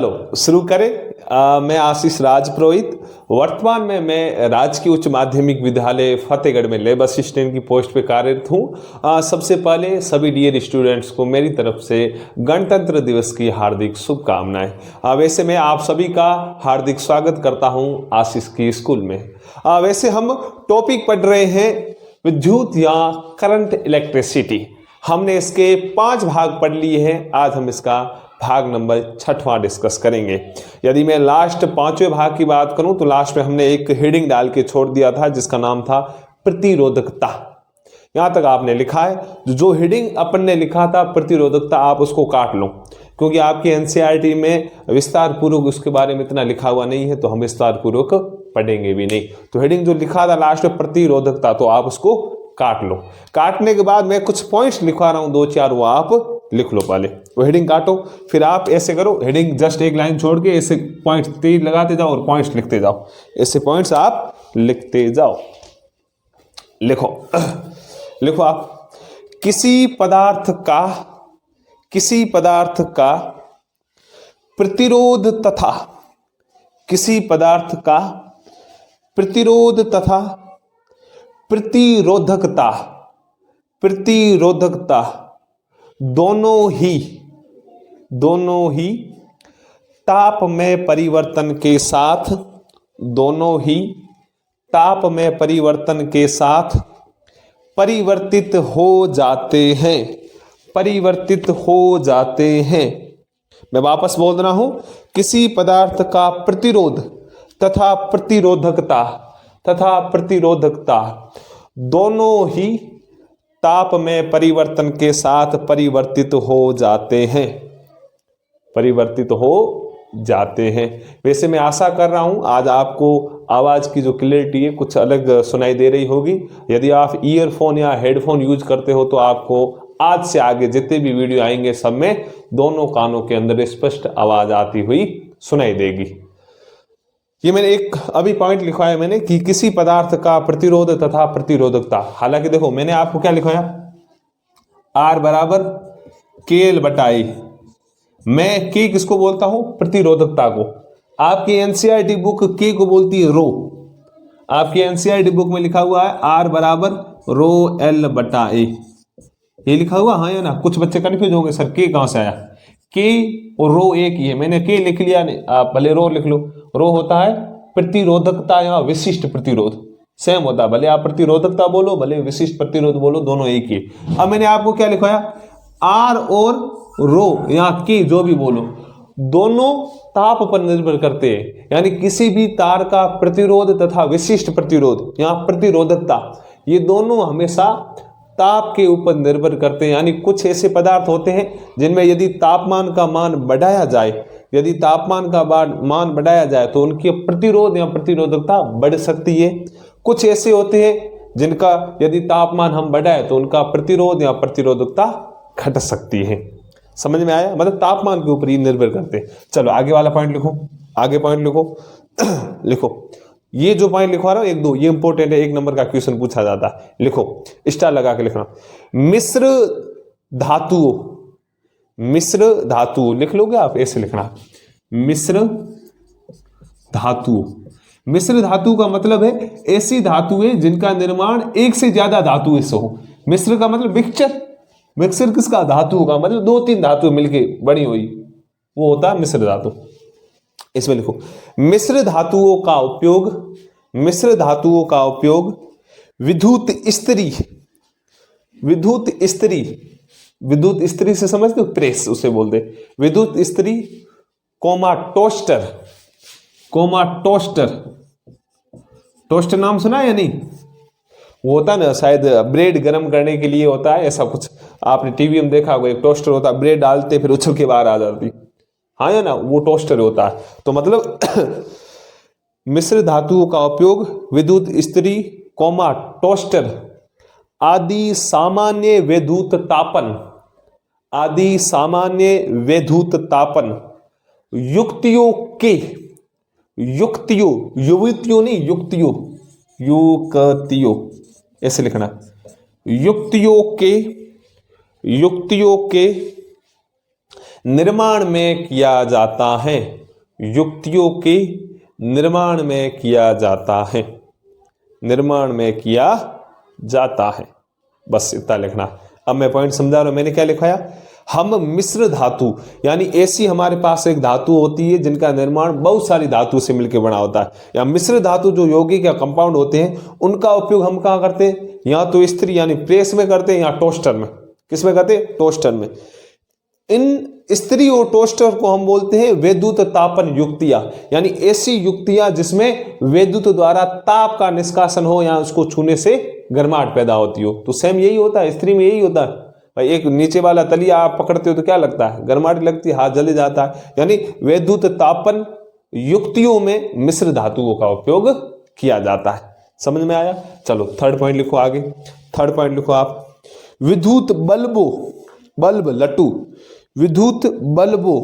चलो शुरू करें। मैं आशीष राज पुरोहित। वर्तमान में मैं राजकीय उच्च माध्यमिक विद्यालय फतेहगढ़ में लैब असिस्टेंट की पोस्ट पे कार्यरत हूँ। सबसे पहले सभी डियर स्टूडेंट्स को मेरी तरफ से गणतंत्र दिवस की हार्दिक शुभकामनाएं। वैसे मैं आप सभी का हार्दिक स्वागत करता हूँ आशीष की स्कूल में। वैसे हम टॉपिक पढ़ रहे हैं विद्युत या करंट इलेक्ट्रिसिटी। हमने इसके 5 भाग पढ़ लिए हैं। आज हम इसका भाग नंबर 6वां डिस्कस करेंगे। यदि मैं लास्ट 5वें भाग की बात करूं तो लास्ट में हमने एक हेडिंग डाल के छोड़ दिया था जिसका नाम था प्रतिरोधकता। यहां तक आपने लिखा है। जो हेडिंग अपन ने लिखा था प्रतिरोधकता, आप उसको काट लो क्योंकि आपकी एनसीईआरटी में विस्तार पूर्वक उसके बारे में इतना लिखा हुआ नहीं है, तो हम विस्तार पूर्वक पढ़ेंगे भी नहीं। तो हेडिंग जो लिखा था लास्ट में प्रतिरोधकता, तो आप उसको काट लो। काटने के बाद मैं कुछ पॉइंट्स लिखवा रहा हूं 2-4, वो आप लिख लो। पहले वो हेडिंग काटो, फिर आप ऐसे करो, हेडिंग जस्ट एक लाइन छोड़ के ऐसे पॉइंट्स तेज लगाते जाओ और पॉइंट्स लिखते जाओ। ऐसे पॉइंट्स आप लिखते जाओ। लिखो लिखो आप। किसी पदार्थ का प्रतिरोध तथा प्रतिरोधकता दोनों ही ताप में परिवर्तन के साथ परिवर्तित हो जाते हैं। मैं वापस बोल रहा हूं। किसी पदार्थ का प्रतिरोध तथा प्रतिरोधकता दोनों ही ताप में परिवर्तन के साथ परिवर्तित हो जाते हैं। वैसे मैं आशा कर रहा हूं आज आपको आवाज की जो क्लियरिटी है कुछ अलग सुनाई दे रही होगी। यदि आप ईयरफोन या हेडफोन यूज करते हो तो आपको आज से आगे जितने भी वीडियो आएंगे सब में दोनों कानों के अंदर स्पष्ट आवाज आती हुई सुनाई देगी। ये मैंने एक अभी पॉइंट लिखवाया मैंने कि किसी पदार्थ का प्रतिरोध तथा प्रतिरोधकता। हालांकि देखो मैंने आपको क्या लिखवाया, R बराबर KL बटा A। मैं K किसको बोलता हूं? प्रतिरोधकता को। आपकी एनसीईआरटी बुक K को बोलती है रो। आपकी एनसीईआरटी बुक में लिखा हुआ है R बराबर रो L बटा A। ये लिखा हुआ हाँ या ना? कुछ बच्चे कंफ्यूज होंगे, सर K कहां से आया? K और रो एक ही है। मैंने K लिख लिया, नहीं आप भले रो लिख लो। रो होता है प्रतिरोधकता या विशिष्ट प्रतिरोध, सेम होता है। भले आप प्रतिरोधकता बोलो भले विशिष्ट प्रतिरोध बोलो, दोनों एक ही है। अब मैंने आपको क्या लिखवाया, R और रो या K जो भी बोलो दोनों ताप पर निर्भर करते हैं। यानी किसी भी तार का प्रतिरोध तथा विशिष्ट प्रतिरोध या प्रतिरोधकता, ये दोनों हमेशा ताप के ऊपर निर्भर करते हैं। यानी कुछ ऐसे पदार्थ होते हैं जिनमें यदि तापमान का मान बढ़ाया जाए तो उनकी प्रतिरोध या प्रतिरोधकता बढ़ सकती है। कुछ ऐसे होते हैं जिनका यदि तापमान हम बढ़ाए तो उनका प्रतिरोध या प्रतिरोधकता घट सकती है। समझ में आया? मतलब तापमान के ऊपर ही निर्भर करते हैं। चलो आगे वाला पॉइंट लिखो, आगे पॉइंट लिखो। लिखो ये जो पॉइंट लिखवा रहा हूं 1-2 ये इंपॉर्टेंट है, 1 नंबर का क्वेश्चन पूछा जाता है। लिखो स्टार लगा के लिखना। मिश्र धातुओं लिख लोगे आप, ऐसे लिखना मिश्र धातु का मतलब है ऐसी धातुएं जिनका निर्माण एक से ज्यादा धातुएं से हो। मिश्र का मतलब मिक्सर किसका? धातु का मतलब 2-3 धातु मिलके बनी हुई, वो होता है मिश्र धातु। इसमें लिखो मिश्र धातुओं का उपयोग विद्युत इस्त्री से समझते हो? प्रेस उसे बोलते, विद्युत इस्त्री टोस्टर नाम सुना है या नहीं? वो होता ना शायद ब्रेड गर्म करने के लिए होता है, ऐसा कुछ आपने टीवी में देखा होगा। एक टोस्टर होता है, ब्रेड डालते फिर उछल के बाहर आ जाती, हाँ या ना? वो टोस्टर होता है। तो मतलब मिश्र धातुओं का उपयोग विद्युत इस्त्री टोस्टर आदि सामान्य वैद्युत तापन युक्तियों ऐसे लिखना, युक्तियों के निर्माण में किया जाता है, युक्तियों के निर्माण में किया जाता है, निर्माण में किया जाता है। बस इतना लिखना। अब मैं पॉइंट समझा रहा हूं, मैंने क्या लिखाया, हम मिश्र धातु यानी ऐसी हमारे पास एक धातु होती है जिनका निर्माण बहुत सारी धातु से मिलकर बना होता है, या मिश्र धातु जो यौगिक या कंपाउंड होते हैं उनका उपयोग हम कहाँ करते हैं, या तो इस्त्री यानी प्रेस में करते हैं या टोस्टर में। किस में करते हैं, टोस्टर में। इन इस्त्री और टोस्टर को हम बोलते हैं वैद्युत तापन युक्तियां, यानी ऐसी युक्तियां जिसमें वैद्युत द्वारा ताप का निष्कासन हो या उसको छूने से गर्माहट पैदा होती हो। तो सेम यही होता है, इस्त्री में यही होता है भाई। एक नीचे वाला तलिया आप पकड़ते हो तो क्या लगता है, गर्माहट लगती है, हाथ जले जाता है। यानी वैद्युत तापन युक्तियों में मिश्र धातुओं का उपयोग किया जाता है। समझ में आया? चलो थर्ड पॉइंट लिखो आगे। थर्ड पॉइंट लिखो आप, विद्युत बल्बों, बल्ब लट्टू, विद्युत बल्बों,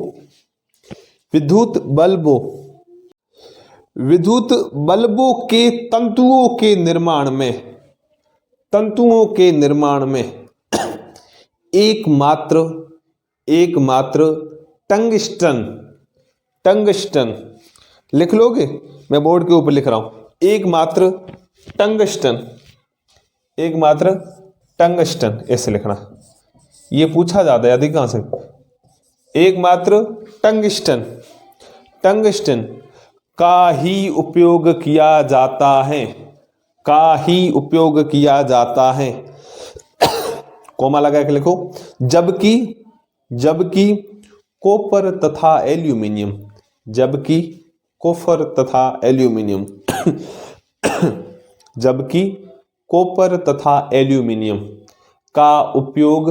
विद्युत बल्बों, विद्युत बल्बों के तंतुओं के निर्माण में, तंतुओं के निर्माण में एकमात्र टंगस्टन, टंगस्टन लिख लोगे, मैं बोर्ड के ऊपर लिख रहा हूं, एकमात्र टंगस्टन, एकमात्र टंगस्टन ऐसे लिखना। ये पूछा जाता है अधिकांश से, एकमात्र टंगस्टन, टंगस्टन का ही उपयोग किया जाता है, का ही उपयोग किया जाता है, कोमा लगा के लिखो। जबकि, जबकि कॉपर तथा एल्यूमिनियम, जबकि कॉपर तथा एल्यूमिनियम, जबकि कॉपर तथा एल्यूमिनियम का उपयोग,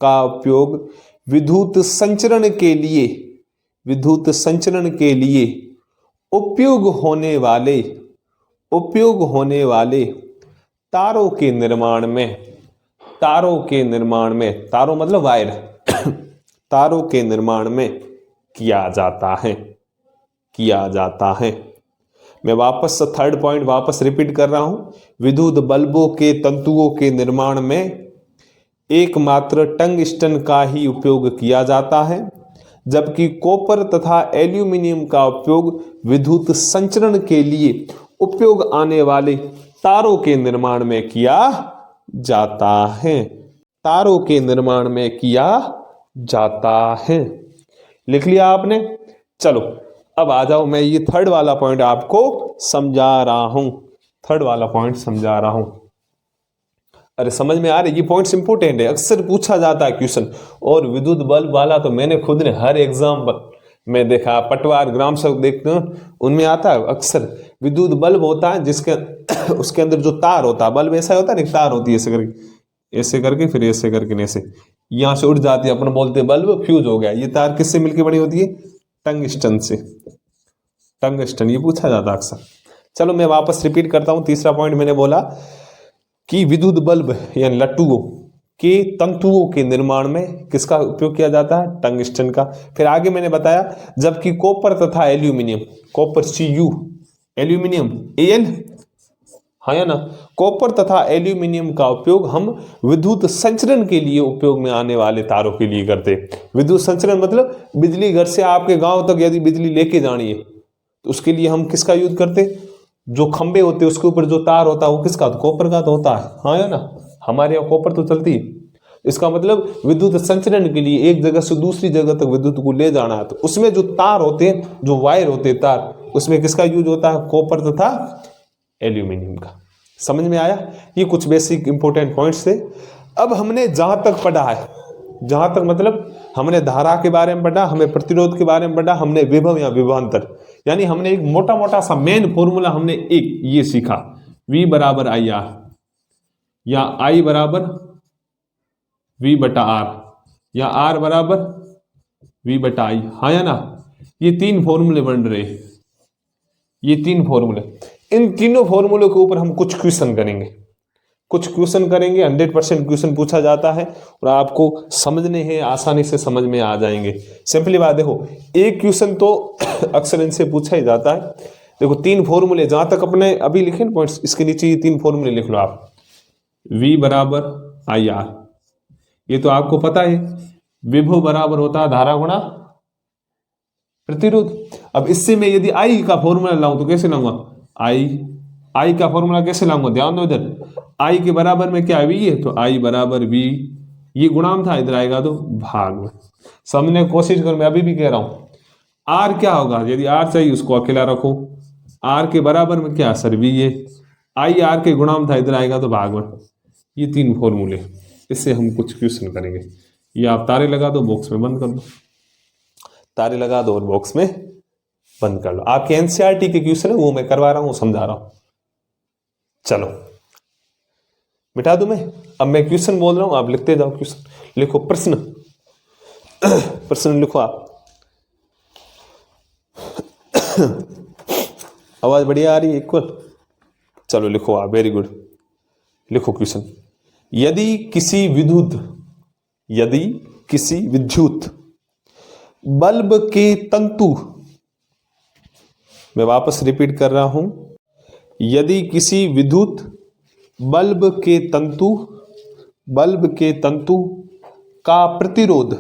का उपयोग विद्युत संचरण के लिए, विद्युत संचरण के लिए उपयोग होने वाले, उपयोग होने वाले तारों के निर्माण में, तारों के निर्माण में, तारों मतलब वायर, तारों के निर्माण में किया जाता है, किया जाता है। मैं वापस थर्ड पॉइंट वापस रिपीट कर रहा हूं, विद्युत बल्बों के तंतुओं के निर्माण में एकमात्र टंगस्टन का ही उपयोग किया जाता है, जबकि कॉपर तथा एल्यूमिनियम का उपयोग विद्युत संचरण के लिए उपयोग आने वाले तारों के निर्माण में किया जाता है, तारों के निर्माण में किया जाता है। लिख लिया आपने? चलो अब आ जाओ, मैं ये थर्ड वाला पॉइंट आपको समझा रहा हूं, थर्ड वाला पॉइंट समझा रहा हूं। अरे समझ में आ रही? ये पॉइंट्स इंपोर्टेंट है, अक्सर पूछा जाता है क्वेश्चन। और विद्युत बल्ब वाला तो मैंने खुद ने हर एग्जाम में देखा, पटवार ग्राम सेवक देखते हैं उनमें आता है अक्सर। विद्युत बल्ब होता है जिसके उसके अंदर जो तार होता है, बल्ब ऐसा होता है ना, तार होती है ऐसे करके, ऐसे करके फिर ऐसे करके, ऐसे यहां से उड़ जाती है, अपन बोलते हैं बल्ब फ्यूज हो गया। ये तार किससे मिलकर बनी होती है? टंगस्टन से, टंगस्टन। ये पूछा जाता है अक्सर। चलो मैं वापस रिपीट करता हूं, तीसरा पॉइंट मैंने बोला कि विद्युत बल्ब यानी लट्टुओं के तंतुओं के निर्माण में किसका उपयोग किया जाता है? टंगस्टन का। फिर आगे मैंने बताया जबकि कॉपर तथा aluminium, copper Cu, aluminium Al, हाँ या ना, कॉपर तथा एल्यूमिनियम का उपयोग हम विद्युत संचरण के लिए उपयोग में आने वाले तारों के लिए करते। विद्युत संचरण मतलब बिजली घर से आपके गांव तक यदि बिजली लेके जानी है तो उसके लिए हम किसका यूज करते? जो खंबे होते हैं उसके ऊपर जो तार होता है वो किसका? तो कॉपर का तो होता है, हाँ या ना। हमारे यहाँ कॉपर तो चलती है। इसका मतलब विद्युत संचरण के लिए एक जगह से दूसरी जगह तक विद्युत को ले जाना है तो उसमें जो तार होते हैं, जो वायर होते हैं तार, उसमें किसका यूज होता है? कॉपर तथा एल्यूमिनियम का। समझ में आया? ये कुछ बेसिक इंपॉर्टेंट पॉइंट्स थे। अब हमने जहां तक पढ़ा है, जहां तक मतलब हमने धारा के बारे में पढ़ा, हमें प्रतिरोध के बारे में पढ़ा, हमने विभव या विभवांतर, यानी हमने एक मोटा मोटा सा मेन फॉर्मूला हमने एक ये सीखा, V बराबर आई आर या I बराबर V बटा आर या R बराबर V बटा I, हाँ या ना। ये तीन फॉर्मूले बन रहे हैं, ये तीन फॉर्मूले। इन तीनों फॉर्मूलों के ऊपर हम कुछ क्वेश्चन करेंगे, कुछ क्वेश्चन करेंगे। 100% क्वेश्चन पूछा जाता है और आपको समझने हैं, आसानी से समझ में आ जाएंगे। सिंपली बात देखो, एक क्वेश्चन तो अक्सर इनसे पूछा ही जाता है। देखो तीन फॉर्मूले जहां तक अपने अभी लिखे ना पॉइंट्स, इसके नीचे ये तीन फॉर्मूले लिख लो आप। V बराबर आई आर, ये तो आपको पता है। विभव बराबर होता है धारा गुणा प्रतिरोध। अब इससे मैं यदि आई का फॉर्मूला लाऊं तो कैसे लाऊंगा, आई का फॉर्मूला कैसे लाऊंगा, ध्यान दो इधर, आई के बराबर में क्या वी है, तो आई बराबर वी, ये गुणांक था, इधर आएगा तो भाग में। समझने की कोशिश करो, मैं अभी भी कह रहा हूं आर क्या होगा, यदि आर चाहिए उसको अकेला रखो, आर के बराबर में क्या सर वी है, आई आर के गुणांक था, इधर आएगा तो भाग में। ये 3 फॉर्मूले, इससे हम कुछ क्वेश्चन करेंगे। ये आप तारे लगा दो, बॉक्स में बंद कर दो, तारे लगा दो और बॉक्स में बंद कर लो। आपके एनसीईआरटी के क्वेश्चन है वो मैं करवा रहा हूं, समझा रहा हूं। चलो मिटा दूं मैं, अब मैं क्वेश्चन बोल रहा हूं, आप लिखते जाओ क्वेश्चन, लिखो प्रश्न, प्रश्न लिखो आप। आवाज बढ़िया आ रही है इक्वल, चलो लिखो आप, वेरी गुड, लिखो क्वेश्चन। यदि किसी विद्युत बल्ब के तंतु, मैं वापस रिपीट कर रहा हूं, यदि किसी विद्युत बल्ब के तंतु का प्रतिरोध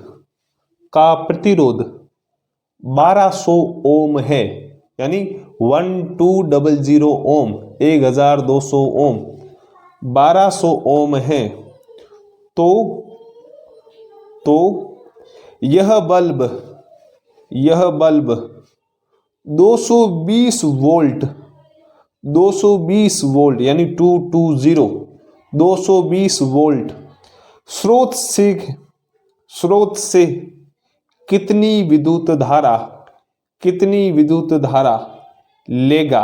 1200 ओम है, यानी 1200 ओम, 1200 ओम, 1200 ओम है, तो यह बल्ब 220 वोल्ट यानी 220 वोल्ट स्रोत से कितनी विद्युत धारा लेगा।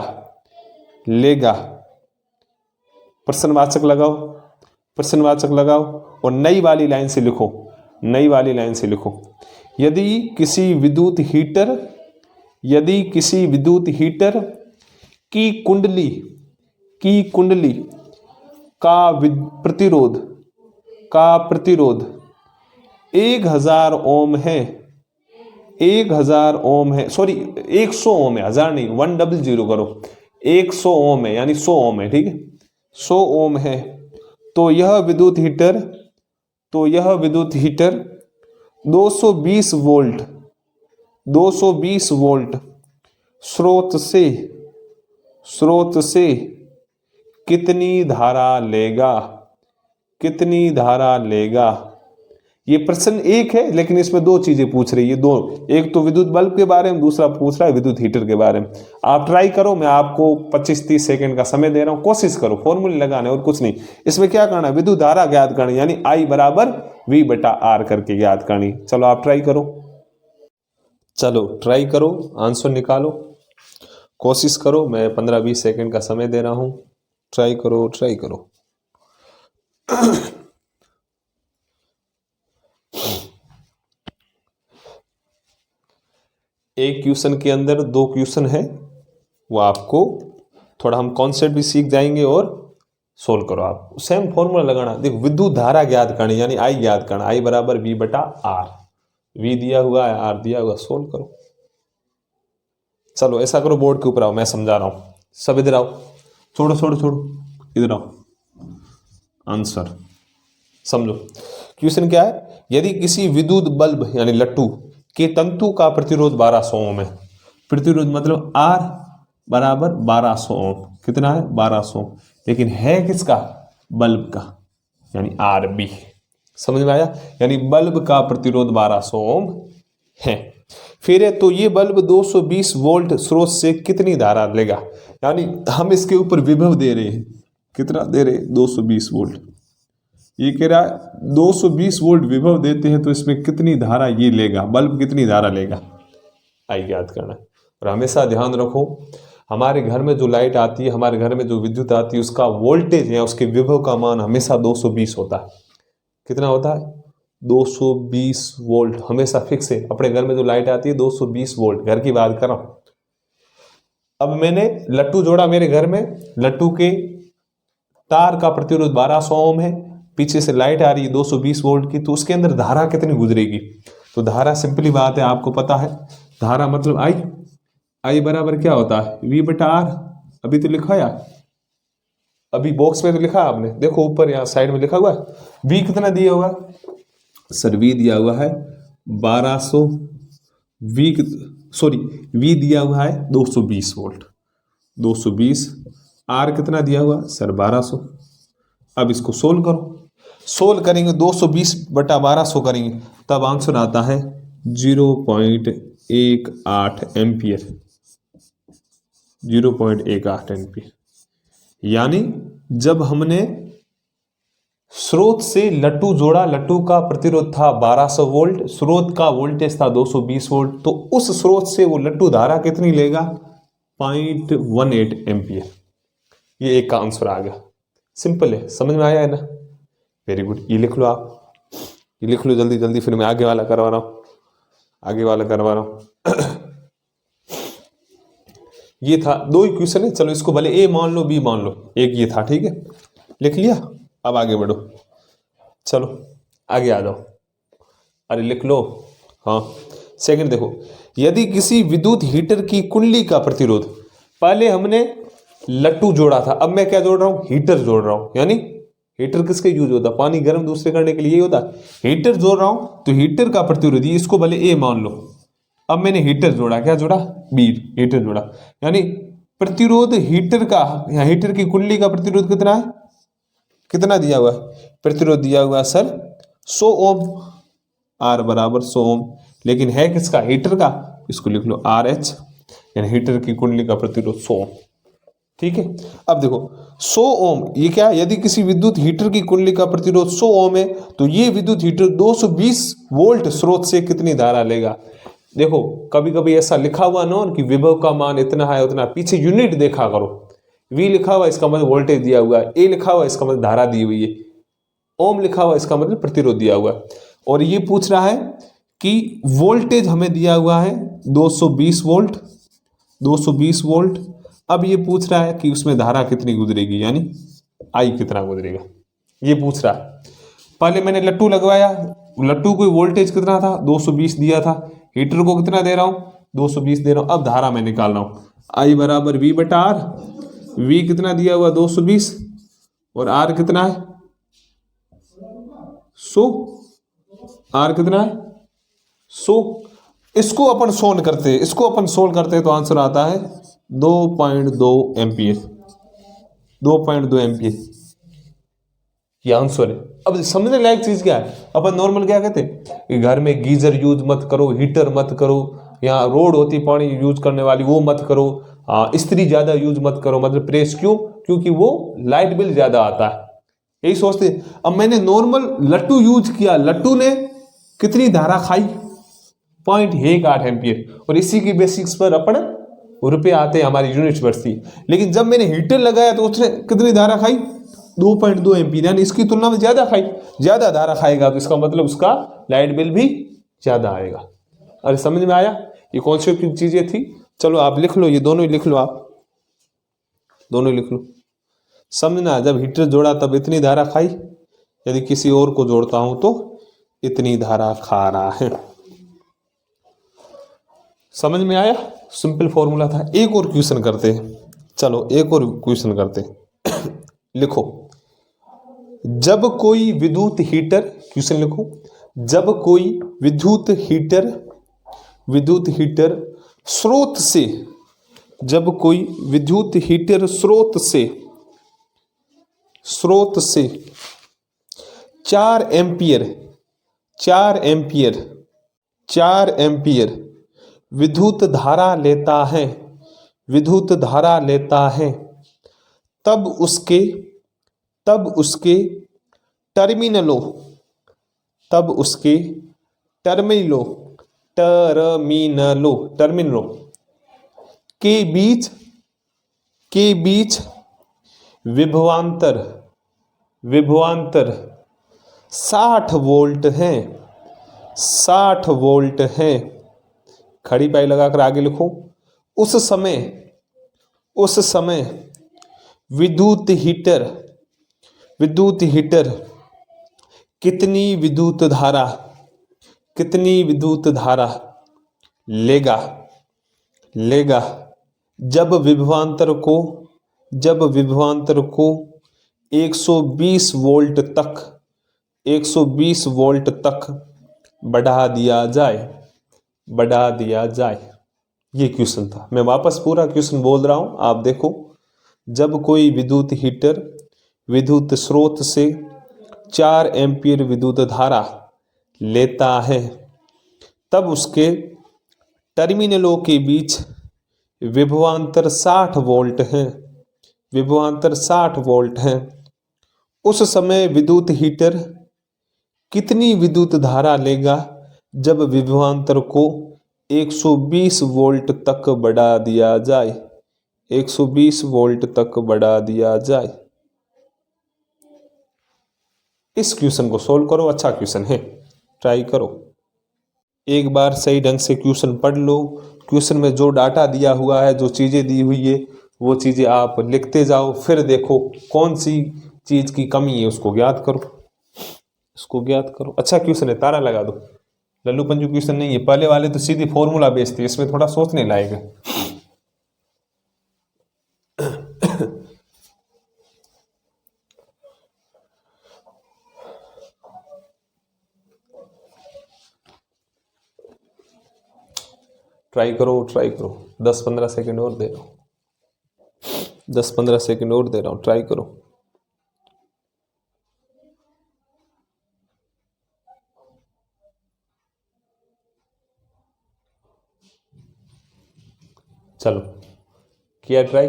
प्रश्नवाचक लगाओ और नई वाली लाइन से लिखो, यदि किसी विद्युत हीटर की कुंडली का प्रतिरोध 1000 ओम है, 100 ओम है, सॉरी 100 ओम है, 1000 नहीं, 100 करो, 100 ओम है यानी 100 ओम है, ठीक है, 100 ओम है, तो यह विद्युत हीटर 220 वोल्ट स्रोत से कितनी धारा लेगा। ये प्रश्न एक है लेकिन इसमें 2 चीजें पूछ रही है, एक तो विद्युत बल्ब के बारे में, दूसरा पूछ रहा है विद्युत हीटर के बारे में। आप ट्राई करो, मैं आपको 25-30 सेकंड का समय दे रहा हूं, कोशिश करो फॉर्मूले लगाने और कुछ नहीं। इसमें क्या करना है, विद्युत धारा ज्ञात करनी, यानी आई बराबर वी बटा आर करके ज्ञात करनी। चलो आप ट्राई करो, आंसर निकालो, कोशिश करो, मैं 15-20 सेकंड का समय दे रहा हूं, ट्राई करो। एक क्वेश्चन के अंदर 2 क्वेश्चन है, वो आपको थोड़ा हम कॉन्सेप्ट भी सीख जाएंगे और सोल्व करो। आप सेम फॉर्मूला लगाना, देखो विद्युत धारा ज्ञात करनी यानी आई ज्ञात करना, आई बराबर वी बटा आर, वी दिया हुआ है, आर दिया हुआ, सोल्व करो। चलो ऐसा करो, बोर्ड के ऊपर आओ, मैं समझा रहा हूं, सब इधर आओ, छोड़ो, इधर आओ, आंसर समझो। क्वेश्चन क्या है, यदि किसी विद्युत बल्ब यानी लट्टू के तंतु का प्रतिरोध 1200 ओम है, प्रतिरोध मतलब आर बराबर 1200 ओम, कितना है 1200, लेकिन है किसका, बल्ब का, यानी आर बी, समझ में आया, यानी बल्ब का प्रतिरोध 1200 ओम है। फिर है तो ये बल्ब 220 वोल्ट स्रोत से कितनी धारा लेगा, यानी हम इसके ऊपर विभव दे रहे हैं, कितना दे रहे हैं 220 वोल्ट, ये कह रहा है 220 वोल्ट विभव देते हैं तो इसमें कितनी धारा ये लेगा, बल्ब कितनी धारा लेगा, आई ज्ञात करना है। और हमेशा ध्यान रखो, हमारे घर में जो लाइट आती है, हमारे घर में जो विद्युत आती है, उसका वोल्टेज या उसके विभव का मान हमेशा 220 होता है। कितना होता है 220 वोल्ट, हमेशा फिक्स है। अपने घर में जो लाइट आती है 220 वोल्ट, घर की बात कर रहा हूं। अब मैंने लट्टू जोड़ा मेरे घर में, लट्टू के तार का प्रतिरोध 1200 ओम है, पीछे से लाइट आ रही है 220 वोल्ट की, तो उसके अंदर धारा कितनी गुजरेगी, तो धारा सिंपली बात है, आपको पता है धारा मतलब आई बराबर क्या होता है वी बटा आर। अभी तो लिखा है, अभी बॉक्स में तो लिखा है आपने, देखो ऊपर यहाँ साइड में लिखा हुआ है, वी कितना दिया हुआ सर वी दिया हुआ है 1200, वी दिया हुआ है 220 वोल्ट, 220। आर कितना दिया हुआ सर 1200। अब इसको सोल्व करो, सोल्व करेंगे 220/1200 करेंगे, तब आंसर आता है 0.18 एम्पियर, 0.18 एम्पियर। यानी जब हमने स्रोत से लट्टू जोड़ा, लट्टू का प्रतिरोध था 1200 वोल्ट, स्रोत का वोल्टेज था 220 वोल्ट, तो उस स्रोत से वो लट्टू धारा कितनी लेगा 0.18 एम्पियर। ये एक का आंसर आ गया, सिंपल है, समझ में आया है ना? Very good. ये लिख लो आप, ये लिख लो जल्दी जल्दी, फिर मैं आगे वाला करवा रहा हूं, आगे वाला करवा रहा हूं। ये था 2 इक्वेशन है, चलो इसको भले ए मान लो बी मान लो, एक ये था, ठीक है, लिख लिया। अब आगे बढ़ो, चलो आगे आ जाओ, अरे लिख लो। हाँ सेकंड देखो, यदि किसी विद्युत हीटर की कुंडली का प्रतिरोध, पहले हमने लट्टू जोड़ा था, अब मैं क्या जोड़ रहा हूं हीटर जोड़ रहा हूं। यानी हीटर किसके यूज होता है, पानी गर्म दूसरे करने के लिए होता है, हीटर जोड़ रहा हूं, तो हीटर का प्रतिरोध इसको भले ए मान लो। अब मैंने हीटर जोड़ा, क्या जोड़ा बी, हीटर जोड़ा, यानी प्रतिरोध हीटर का, या हीटर की कुंडली का प्रतिरोध कितना है, कितना दिया हुआ है, प्रतिरोध दिया हुआ है सर 100 ओम, आर बराबर 100 ओम, लेकिन है किसका हीटर का, इसको लिख लो आर एच, यानी हीटर की कुंडली का प्रतिरोध 100 ओम, ठीक है। अब देखो 100 ओम, ये क्या, यदि किसी विद्युत हीटर की कुंडली का प्रतिरोध 100 ओम है, तो ये विद्युत हीटर 220 वोल्ट स्रोत से कितनी धारा लेगा। देखो कभी कभी ऐसा लिखा हुआ ना कि विभव का मान इतना है उतना, पीछे यूनिट देखा करो, वी लिखा हुआ इसका मतलब वोल्टेज दिया हुआ है, ए लिखा हुआ इसका मतलब धारा दी हुई है, ओम लिखा हुआ इसका मतलब प्रतिरोध दिया हुआ है। और ये पूछ रहा है कि वोल्टेज हमें दिया हुआ है 220 वोल्ट, 220 वोल्ट। अब ये पूछ रहा है कि उसमें धारा कितनी गुजरेगी, यानी आई कितना गुजरेगा, ये पूछ रहा है। पहले मैंने लट्टू लगवाया, लट्टू को वोल्टेज कितना था 220 दिया था, हीटर को कितना दे रहा हूं 220 दे रहा हूं। अब धारा मैं निकाल रहा हूं, आई बराबर वी बटा आर, वी कितना दिया हुआ 220 और आर कितना है 100, आर कितना है 100। इसको अपन सोल्व करते हैं, इसको अपन सोल्व करते हैं तो आंसर आता है 2.2 एम्पियर, 2.2 एम्पियर ये आंसर है। अब समझने लायक चीज क्या है, अपन नॉर्मल क्या कहते हैं कि घर में गीजर यूज मत करो, हीटर मत करो, यहाँ रोड होती पानी यूज करने वाली वो मत करो, इस्त्री ज्यादा यूज मत करो, मतलब प्रेस, क्यों, क्योंकि वो लाइट बिल ज्यादा आता है, यही सोचते। अब मैंने नॉर्मल लट्टू यूज किया, लट्टू ने कितनी धारा खाई 0.18 एम्पियर, और इसी की बेसिक्स पर अपन रुपये आते हैं, हमारी यूनिट्स बढ़ती। लेकिन जब मैंने हीटर लगाया तो उसने कितनी धारा खाई 2.2 एम्पियर, यानी इसकी तुलना में ज्यादा खाई, ज्यादा धारा खाएगा तो इसका मतलब उसका लाइट बिल भी ज्यादा आएगा। अरे समझ में आया, ये कौन सी चीजें थी। चलो आप लिख लो, ये दोनों ही लिख लो, आप दोनों ही लिख लो। समझना, जब हीटर जोड़ा तब इतनी धारा खाई, यदि किसी और को जोड़ता हूं तो इतनी धारा खा रहा है। समझ में आया, सिंपल फॉर्मूला था। एक और क्वेश्चन करते हैं, चलो एक और क्वेश्चन करते हैं। लिखो, जब कोई विद्युत हीटर, क्वेश्चन लिखो, जब कोई विद्युत हीटर स्रोत से, जब कोई विद्युत हीटर स्रोत से 4 एम्पियर विद्युत धारा लेता है, तब उसके टर्मिनलों के बीच विभवांतर 60 वोल्ट है। खड़ी पाई लगाकर आगे लिखो, उस समय विद्युत हीटर कितनी विद्युत धारा लेगा जब विभवांतर को 120 वोल्ट तक 120 वोल्ट तक बढ़ा दिया जाए। ये क्वेश्चन था। मैं वापस पूरा क्वेश्चन बोल रहा हूं, आप देखो। जब कोई विद्युत हीटर विद्युत स्रोत से 4 एम्पीयर विद्युत धारा लेता है, तब उसके टर्मिनलों के बीच विभवांतर 60 वोल्ट है। विभवांतर 60 वोल्ट है। उस समय विद्युत हीटर कितनी विद्युत धारा लेगा जब विभवांतर को 120 वोल्ट तक बढ़ा दिया जाए? 120 वोल्ट तक बढ़ा दिया जाए। इस क्वेश्चन को सोल्व करो, अच्छा क्वेश्चन है, ट्राई करो। एक बार सही ढंग से क्वेश्चन पढ़ लो। क्वेश्चन में जो डाटा दिया हुआ है, जो चीज़ें दी हुई है, वो चीज़ें आप लिखते जाओ। फिर देखो कौन सी चीज़ की कमी है, उसको ज्ञात करो। इसको ज्ञात करो। अच्छा क्वेश्चन है, तारा लगा दो। लल्लू पंजू क्वेश्चन नहीं है। पहले वाले तो सीधी फॉर्मूला बेस्ड थे, इसमें थोड़ा सोचने लायक है। ट्राई करो 10-15 सेकंड और दे रहा हूँ। 10-15 सेकंड और दे रहा हूँ, ट्राई करो। चलो किया ट्राई।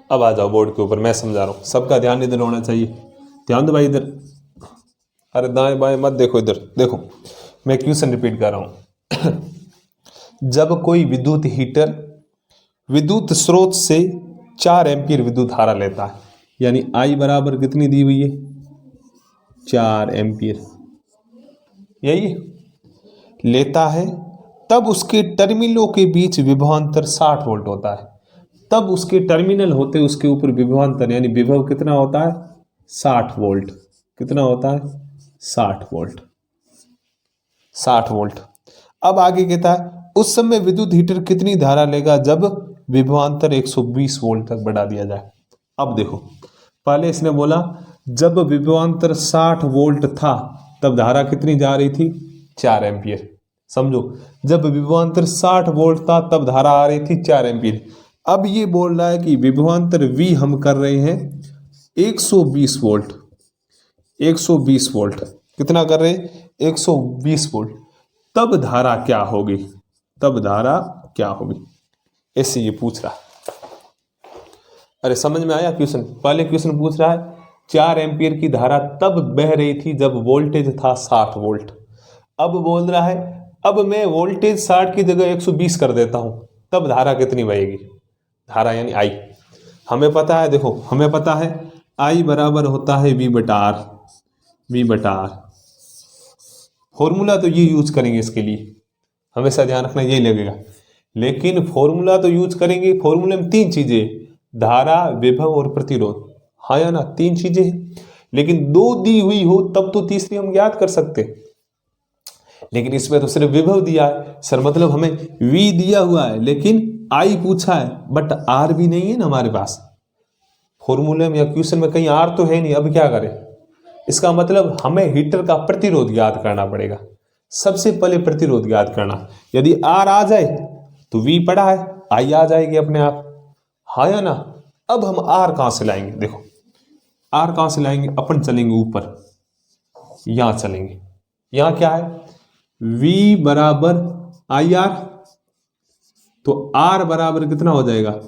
अब आ जाओ बोर्ड के ऊपर, मैं समझा रहा हूँ। सबका ध्यान इधर होना चाहिए। ध्यान दो भाई इधर। अरे दाएं बाएं मत देखो, इधर देखो। मैं क्वेश्चन रिपीट कर रहा हूँ। जब कोई विद्युत हीटर विद्युत स्रोत से 4 एम्पीयर विद्युत धारा लेता है, यानी आई बराबर कितनी दी हुई है? 4 एम्पीयर, यही लेता है, तब उसके टर्मिनलों के बीच विभवांतर 60 वोल्ट होता है। तब उसके टर्मिनल होते उसके ऊपर विभवांतर यानी विभव कितना होता है? 60 वोल्ट। कितना होता है? 60 वोल्ट। 60 वोल्ट। अब आगे कहता है उस समय विद्युत हीटर कितनी धारा लेगा जब विभवांतर 120 वोल्ट तक बढ़ा दिया जाए। अब देखो, पहले इसने बोला जब विभवांतर 60 वोल्ट था तब धारा कितनी जा रही थी? 4 एम्पीयर। समझो, जब विभवांतर 60 वोल्ट था तब धारा आ रही थी 4 एम्पीयर। अब ये बोल रहा है कि विभवांतर V हम कर रहे हैं 120 वोल्ट। 120 वोल्ट कितना कर रहे हैं? 120 वोल्ट। तब धारा क्या होगी? तब धारा क्या होगी, ऐसे ये पूछ रहा है। अरे समझ में आया क्वेश्चन? पहले क्वेश्चन पूछ रहा है 4 एम्पीयर की धारा तब बह रही थी जब वोल्टेज था 60 वोल्ट। अब बोल रहा है अब मैं वोल्टेज 60 की जगह 120 कर देता हूं, तब धारा कितनी बहेगी? धारा यानी आई। हमें पता है, देखो हमें पता है आई बराबर होता है V बटा R। V बटा R फॉर्मूला तो ये यूज करेंगे, इसके लिए हमेशा ध्यान रखना यही लगेगा। लेकिन फॉर्मूला तो यूज करेंगे, फॉर्मूले में 3 चीजें, धारा, विभव और प्रतिरोध। हाँ या ना? 3 चीजें हैं। लेकिन 2 दी हुई हो तब तो तीसरी हम ज्ञात कर सकते, लेकिन इसमें तो सिर्फ विभव दिया है सर, मतलब हमें V दिया हुआ है लेकिन I पूछा है, बट R भी नहीं है ना हमारे पास। फॉर्मूले में या क्वेश्चन में कहीं R तो है नहीं। अब क्या करें? इसका मतलब हमें हीटर का प्रतिरोध ज्ञात करना पड़ेगा। सबसे पहले प्रतिरोध ज्ञात करना। यदि R आ जाए तो V पड़ा है, I आ जाएगी अपने आप। हाँ या ना? अब हम R कहां से लाएंगे? देखो R कहां से लाएंगे? अपन चलेंगे ऊपर, यहां चलेंगे। यहां क्या है? V बराबर IR, तो R बराबर कितना हो जाएगा?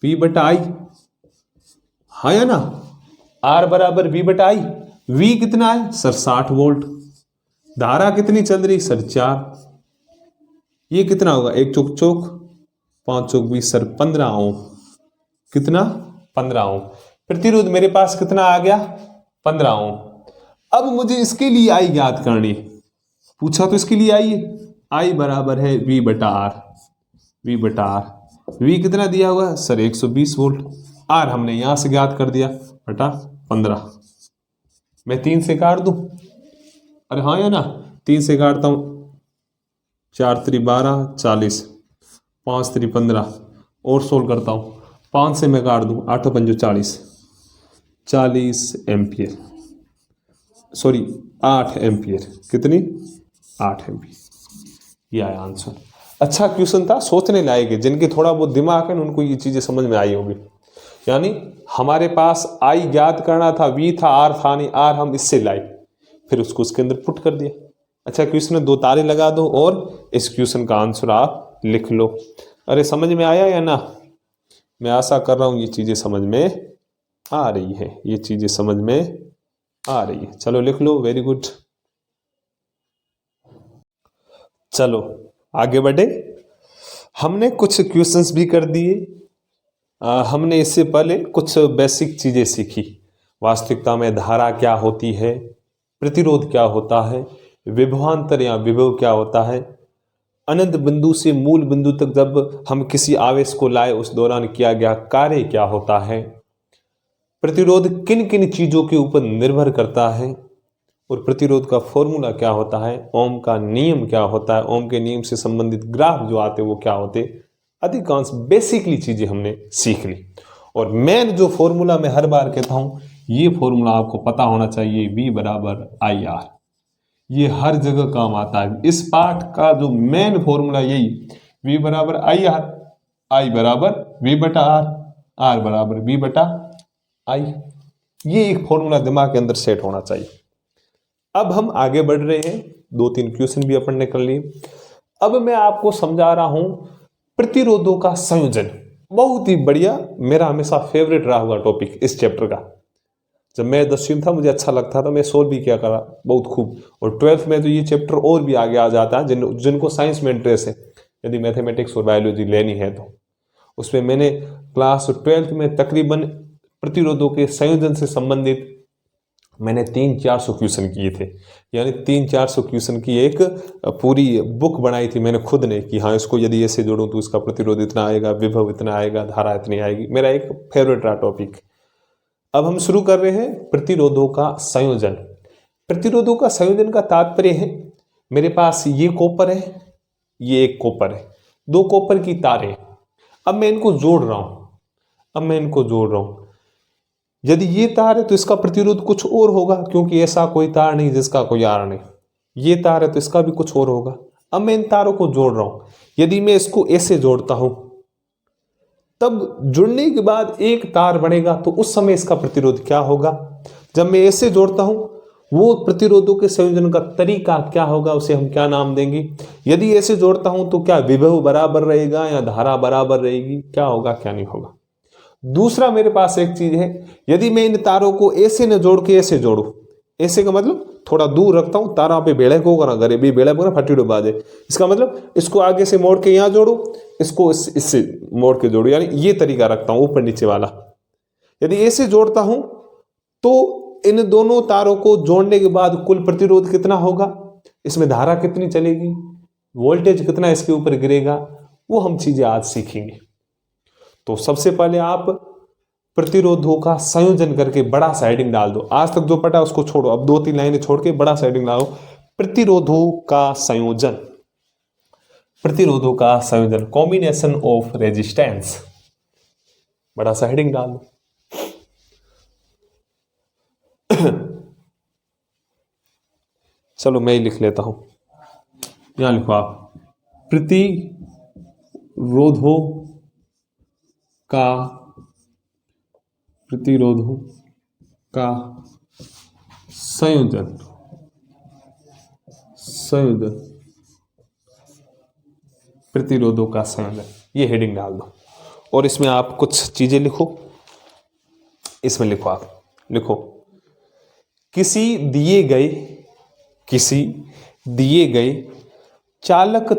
V बटा I। हाँ या ना? R बराबर V बटा I। V कितना है सर? 60 वोल्ट। धारा कितनी चल रही सर? 4। ये कितना होगा? 1 चौक चौक 5 चौक 20 सर 15 ओम। कितना? 15 ओम। प्रतिरोध मेरे पास कितना आ गया? 15 ओम। अब मुझे इसके लिए आई ज्ञात करनी है। पूछा तो इसके लिए आई है। आई बराबर है V बटा R। V बटा R। V कितना दिया हुआ है सर? 120 वोल्ट। R हमने यहां से ज्ञात कर दिया बटा 15। मैं 3 से काट दूं? अरे हाँ या ना? 3 से काटता हूं। 4 3 12 40, 5 3 15 और सोल्व करता हूं। 5 से मैं काट दूं, 8 5 40 एम्पियर। Sorry 8 ampere. कितनी? 8 एम्पियर। ये आया आंसर। अच्छा क्वेश्चन था, सोचने लायक है। जिनके थोड़ा बहुत दिमाग है उनको ये चीज़ें समझ में आई होगी। यानी हमारे पास आई ज्ञात करना था, वी था, आर था नहीं, आर हम इससे लाए, फिर उसको उसके अंदर पुट कर दिया। अच्छा क्वेश्चन में 2 तारे लगा दो और इस क्वेश्चन का आंसर आप लिख लो। अरे समझ में आया या ना? मैं आशा कर रहा हूँ ये चीज़ें समझ में आ रही है, ये चीज़ें समझ में आ रही है। चलो लिख लो, वेरी गुड। चलो आगे बढ़े। हमने कुछ क्वेश्चंस भी कर दिए। हमने इससे पहले कुछ बेसिक चीज़ें सीखी। वास्तविकता में धारा क्या होती है, प्रतिरोध क्या होता है, विभवांतर या विभव क्या होता है, अनंत बिंदु से मूल बिंदु तक जब हम किसी आवेश को लाए उस दौरान किया गया कार्य क्या होता है, प्रतिरोध किन किन चीज़ों के ऊपर निर्भर करता है, और प्रतिरोध का फॉर्मूला क्या होता है, ओम का नियम क्या होता है, ओम के नियम से संबंधित ग्राफ जो आते वो क्या होते। अधिकांश बेसिकली चीजें हमने सीख ली। और मेन जो फॉर्मूला मैं हर बार कहता हूं, ये फॉर्मूला आपको पता होना चाहिए, V बराबर आई आर। ये हर जगह काम आता है। इस पाठ का जो मेन फॉर्मूला यही, V बराबर आई आर, आई बराबर V बटा आर, आर बराबर V बटा आई। ये एक फॉर्मूला दिमाग के अंदर सेट होना चाहिए। अब हम आगे बढ़ रहे हैं, 2-3 क्वेश्चन भी अपन ने कर लिए। अब मैं आपको समझा रहा हूं प्रतिरोधों का संयोजन। बहुत ही बढ़िया, मेरा हमेशा फेवरेट रहा हुआ टॉपिक इस चैप्टर का। जब मैं 10वीं में था मुझे अच्छा लगता था, मैं सोल्व भी किया करा बहुत खूब। और 12th में तो ये चैप्टर और भी आगे आ जाता है। जिनको साइंस में इंटरेस्ट है, यदि मैथमेटिक्स और बायोलॉजी लेनी है तो उसमें मैंने क्लास 12th में तकरीबन प्रतिरोधों के संयोजन से संबंधित मैंने 300-400 क्वेश्चन किए थे। यानी 300-400 क्वेश्चन की एक पूरी बुक बनाई थी मैंने खुद ने, कि हाँ इसको यदि ऐसे जोड़ूं तो इसका प्रतिरोध इतना आएगा, विभव इतना आएगा, धारा इतनी आएगी। मेरा एक फेवरेट रहा टॉपिक। अब हम शुरू कर रहे हैं प्रतिरोधों का संयोजन। प्रतिरोधों का संयोजन का तात्पर्य है, मेरे पास ये कॉपर है, ये एक कॉपर है, 2 कॉपर की तारें। अब मैं इनको जोड़ रहा हूं। यदि ये तार है तो इसका प्रतिरोध कुछ और होगा, क्योंकि ऐसा कोई तार नहीं जिसका कोई आर नहीं। ये तार है तो इसका भी कुछ और होगा। अब मैं इन तारों को जोड़ रहा हूं। यदि मैं इसको ऐसे जोड़ता हूं, तब जुड़ने के बाद एक तार बनेगा, तो उस समय इसका प्रतिरोध क्या होगा। जब मैं ऐसे जोड़ता हूं, वो प्रतिरोधों के संयोजन का तरीका क्या होगा, उसे हम क्या नाम देंगे। यदि ऐसे जोड़ता हूं तो क्या विभव बराबर रहेगा या धारा बराबर रहेगी, क्या होगा क्या नहीं होगा। दूसरा मेरे पास एक चीज है, यदि मैं इन तारों को ऐसे न जोड़ के ऐसे जोड़ू, ऐसे का मतलब थोड़ा दूर रखता हूं, तारा पे बेड़े को करा करे भी बेड़े को फटी डुबा दे। इसका मतलब इसको आगे से मोड़ के यहां जोड़ू, इसको इससे मोड़ के जोड़ू, यानी ये तरीका रखता हूं ऊपर नीचे वाला। यदि ऐसे जोड़ता हूं तो इन दोनों तारों को जोड़ने के बाद कुल प्रतिरोध कितना होगा, इसमें धारा कितनी चलेगी, वोल्टेज कितना इसके ऊपर गिरेगा, वो हम चीजें आज सीखेंगे। तो सबसे पहले आप प्रतिरोधों का संयोजन करके बड़ा सा हेडिंग डाल दो। आज तक जो पढ़ा उसको छोड़ो, अब 2-3 लाइनें छोड़ के बड़ा सा हेडिंग डालो, प्रतिरोधों का संयोजन। प्रतिरोधों का संयोजन, कॉम्बिनेशन ऑफ रेजिस्टेंस, बड़ा सा हेडिंग डाल दो। चलो मैं ही लिख लेता हूं, यहां लिखो आप, प्रतिरोधों का संयोजन प्रतिरोधों का संयोजन, ये हेडिंग डाल दो। और इसमें आप कुछ चीजें लिखो। इसमें लिखो, आप लिखो, किसी दिए गए चालक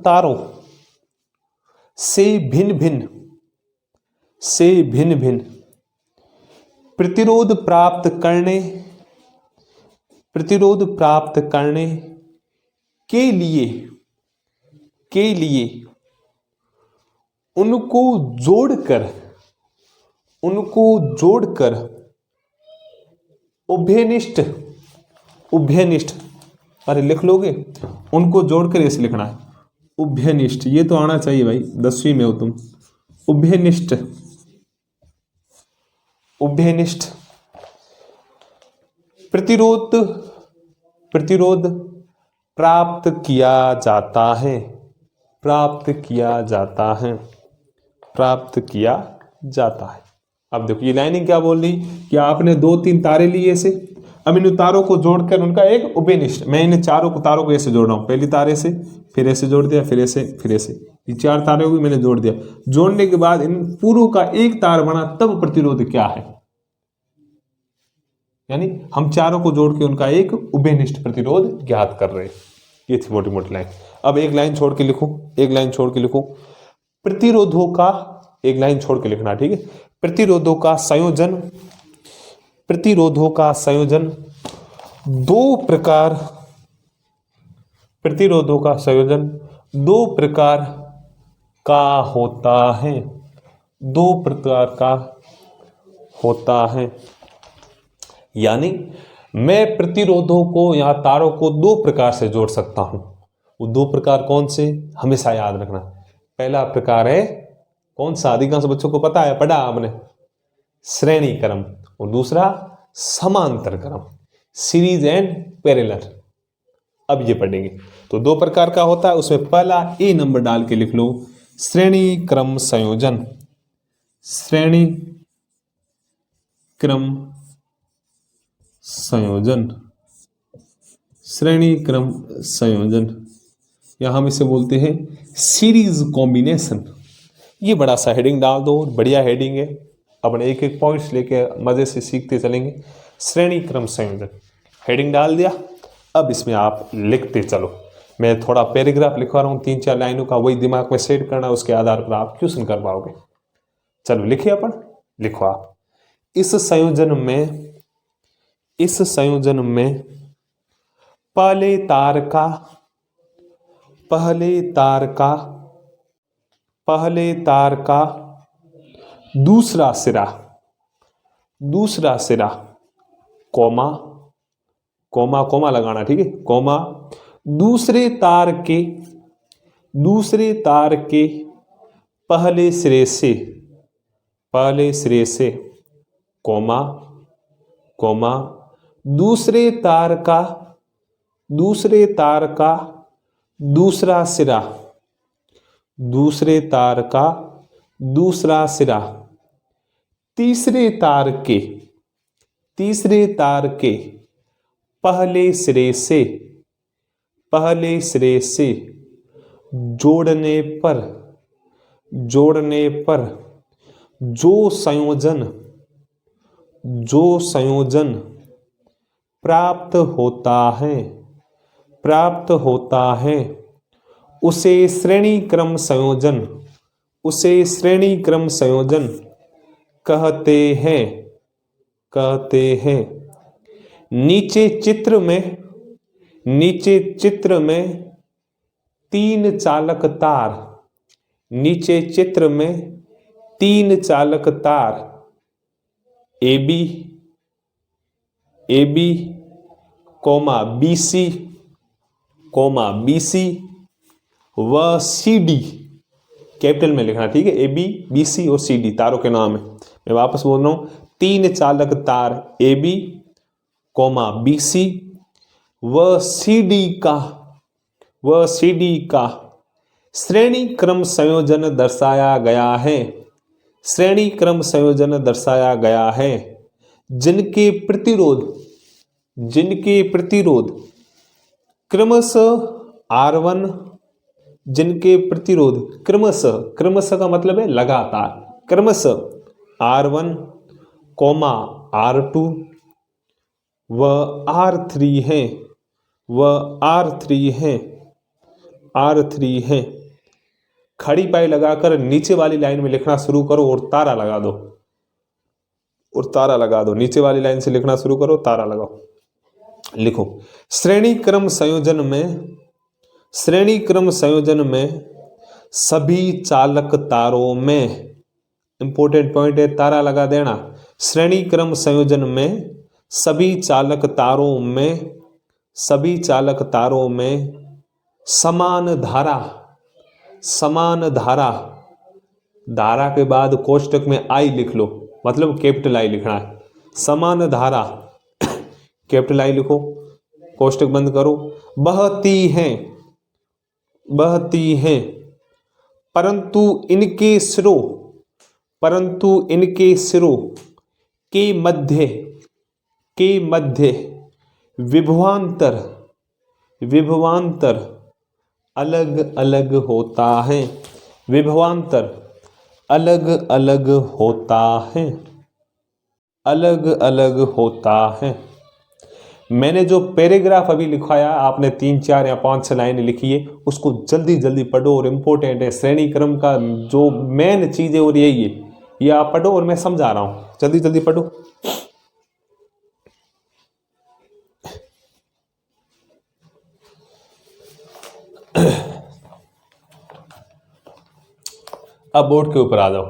तारों से भिन्न भिन्न प्रतिरोध प्राप्त करने के लिए उनको जोड़कर उभयनिष्ठ, अरे लिख लोगे, उनको जोड़कर ऐसे लिखना है, उभयनिष्ठ। ये तो आना चाहिए भाई, 10वीं में हो तुम। उभयनिष्ठ प्रतिरोध प्रतिरोध प्राप्त किया जाता है, प्राप्त किया जाता है, प्राप्त किया जाता है। अब देखो ये लाइनिंग क्या बोल रही कि आपने 2-3 तारे लिए से, अब इन तारों को जोड़कर उनका एक उपनिष्ठ, मैं इन चारों तारों को ऐसे जोड़ रहा हूं, पहली तारे से, फिर ऐसे जोड़ दिया, फिर ऐसे, फिर ऐसे, ये 4 तारे भी मैंने जोड़ दिया। जोड़ने के बाद इन पूरों का एक तार बना, तब प्रतिरोध क्या है, यानी हम चारों को जोड़ के उनका एक उभयनिष्ठ प्रतिरोध ज्ञात कर रहे हैं। ये थी मोटी मोटी लाइन। अब एक लाइन छोड़ के लिखो, एक लाइन छोड़ के लिखो, प्रतिरोधों का, एक लाइन छोड़ के लिखना, ठीक है। प्रतिरोधों का संयोजन, प्रतिरोधों का संयोजन 2 प्रकार, प्रतिरोधों का संयोजन 2 प्रकार का होता है, 2 प्रकार का होता है। यानी मैं प्रतिरोधों को या तारों को 2 प्रकार से जोड़ सकता हूं। वो 2 प्रकार कौन से, हमेशा याद रखना। पहला प्रकार है कौन सा, अधिकांश बच्चों को पता है, पढ़ा आपने, श्रेणी क्रम, और दूसरा समांतर क्रम, सीरीज एंड पैरेलल। अब ये पढ़ेंगे। तो 2 प्रकार का होता है, उसमें पहला ए नंबर डाल के लिख लो, श्रेणी क्रम संयोजन, श्रेणी क्रम संयोजन, श्रेणी क्रम संयोजन, या हम इसे बोलते हैं सीरीज कॉम्बिनेशन। ये बड़ा सा हेडिंग डाल दो, बढ़िया हेडिंग है, अपने एक एक पॉइंट्स लेके मजे से सीखते चलेंगे। श्रेणी क्रम संयोजन हेडिंग डाल दिया। अब इसमें आप लिखते चलो, मैं थोड़ा पैराग्राफ लिखवा रहा हूँ 3-4 लाइनों का, वही दिमाग में सेट करना, उसके आधार पर आप क्वेश्चन कर पाओगे। चलो लिखिए, अपन लिखो आप। इस संयोजन में, इस संयोजन में पहले तार का, पहले तार का, पहले तार का दूसरा सिरा, दूसरा सिरा, कोमा, कोमा कोमा लगाना, ठीक है, कोमा, दूसरे तार के, दूसरे तार के पहले सिरे से, पहले सिरे से, कोमा, कोमा, दूसरे तार का, दूसरे तार का दूसरा सिरा, दूसरे तार का दूसरा सिरा, तीसरे तार के, तीसरे तार के पहले सिरे से, पहले सिरे से जोड़ने पर, जोड़ने पर जो संयोजन, जो संयोजन प्राप्त होता है, प्राप्त होता है, उसे श्रेणी क्रम संयोजन, उसे श्रेणी क्रम संयोजन कहते हैं, कहते हैं। नीचे चित्र में, नीचे चित्र में 3 चालक तार, नीचे चित्र में 3 चालक तार AB, AB, comma BC, comma BC व CD, कैपिटल में लिखना, ठीक है, AB, BC और CD तारों के नाम है। मैं वापस बोल रहा हूं, 3 चालक तार AB, कोमा BC व CD का, व CD का श्रेणी क्रम संयोजन दर्शाया गया है, श्रेणी क्रम संयोजन दर्शाया गया है, जिनके प्रतिरोध, जिनके प्रतिरोध क्रमशः R1, जिनके प्रतिरोध क्रमशः, क्रमशः का मतलब है लगातार, क्रमशः R1, R2 व R3 है, व R3 है, R3 है। खड़ी पाई लगाकर नीचे वाली लाइन में लिखना शुरू करो और तारा लगा दो, और तारा लगा दो, नीचे वाली लाइन से लिखना शुरू करो, तारा लगाओ। लिखो, श्रेणी क्रम संयोजन में, श्रेणी क्रम संयोजन में सभी चालक तारों में, इंपॉर्टेंट पॉइंट है, तारा लगा देना। श्रेणी क्रम संयोजन में सभी चालक तारों में, सभी चालक तारों में समान धारा, समान धारा, धारा के बाद कोष्टक में I लिख लो, मतलब कैपिटल I लिखना है। समान धारा कैपिटल आई लिखो, कोष्टक बंद करो। बहती हैं, बहती हैं, परंतु इनके सिरों, परंतु इनके सिरों के मध्य, के मध्य विभवांतर, विभवांतर अलग अलग होता है, विभवांतर अलग अलग होता है, अलग अलग होता है। मैंने जो पैराग्राफ अभी लिखाया, आपने 3, 4 या 5 लाइनें लिखी है, उसको जल्दी जल्दी पढ़ो और इम्पोर्टेंट है। श्रेणी क्रम का जो मेन चीज है और यही है, ये आप पढ़ो और मैं समझा रहा हूं, जल्दी जल्दी पढ़ो। अब बोर्ड के ऊपर आ जाओ।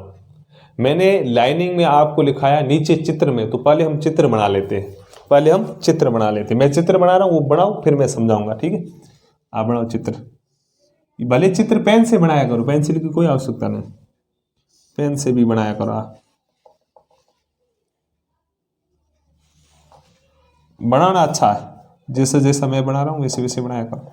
मैंने लाइनिंग में आपको लिखाया नीचे चित्र में, तो पहले हम चित्र बना लेते हैं, पहले हम चित्र बना लेते हैं। मैं चित्र बना रहा हूं, वो बनाओ फिर मैं समझाऊंगा, ठीक है। आप बनाओ चित्र, भले चित्र पेन से बनाया करो, पेंसिल की कोई आवश्यकता नहीं, पेन से भी बनाया करो। आप बनाना अच्छा है, जैसे जैसा मैं बना रहा हूं वैसे वैसे बनाया करो।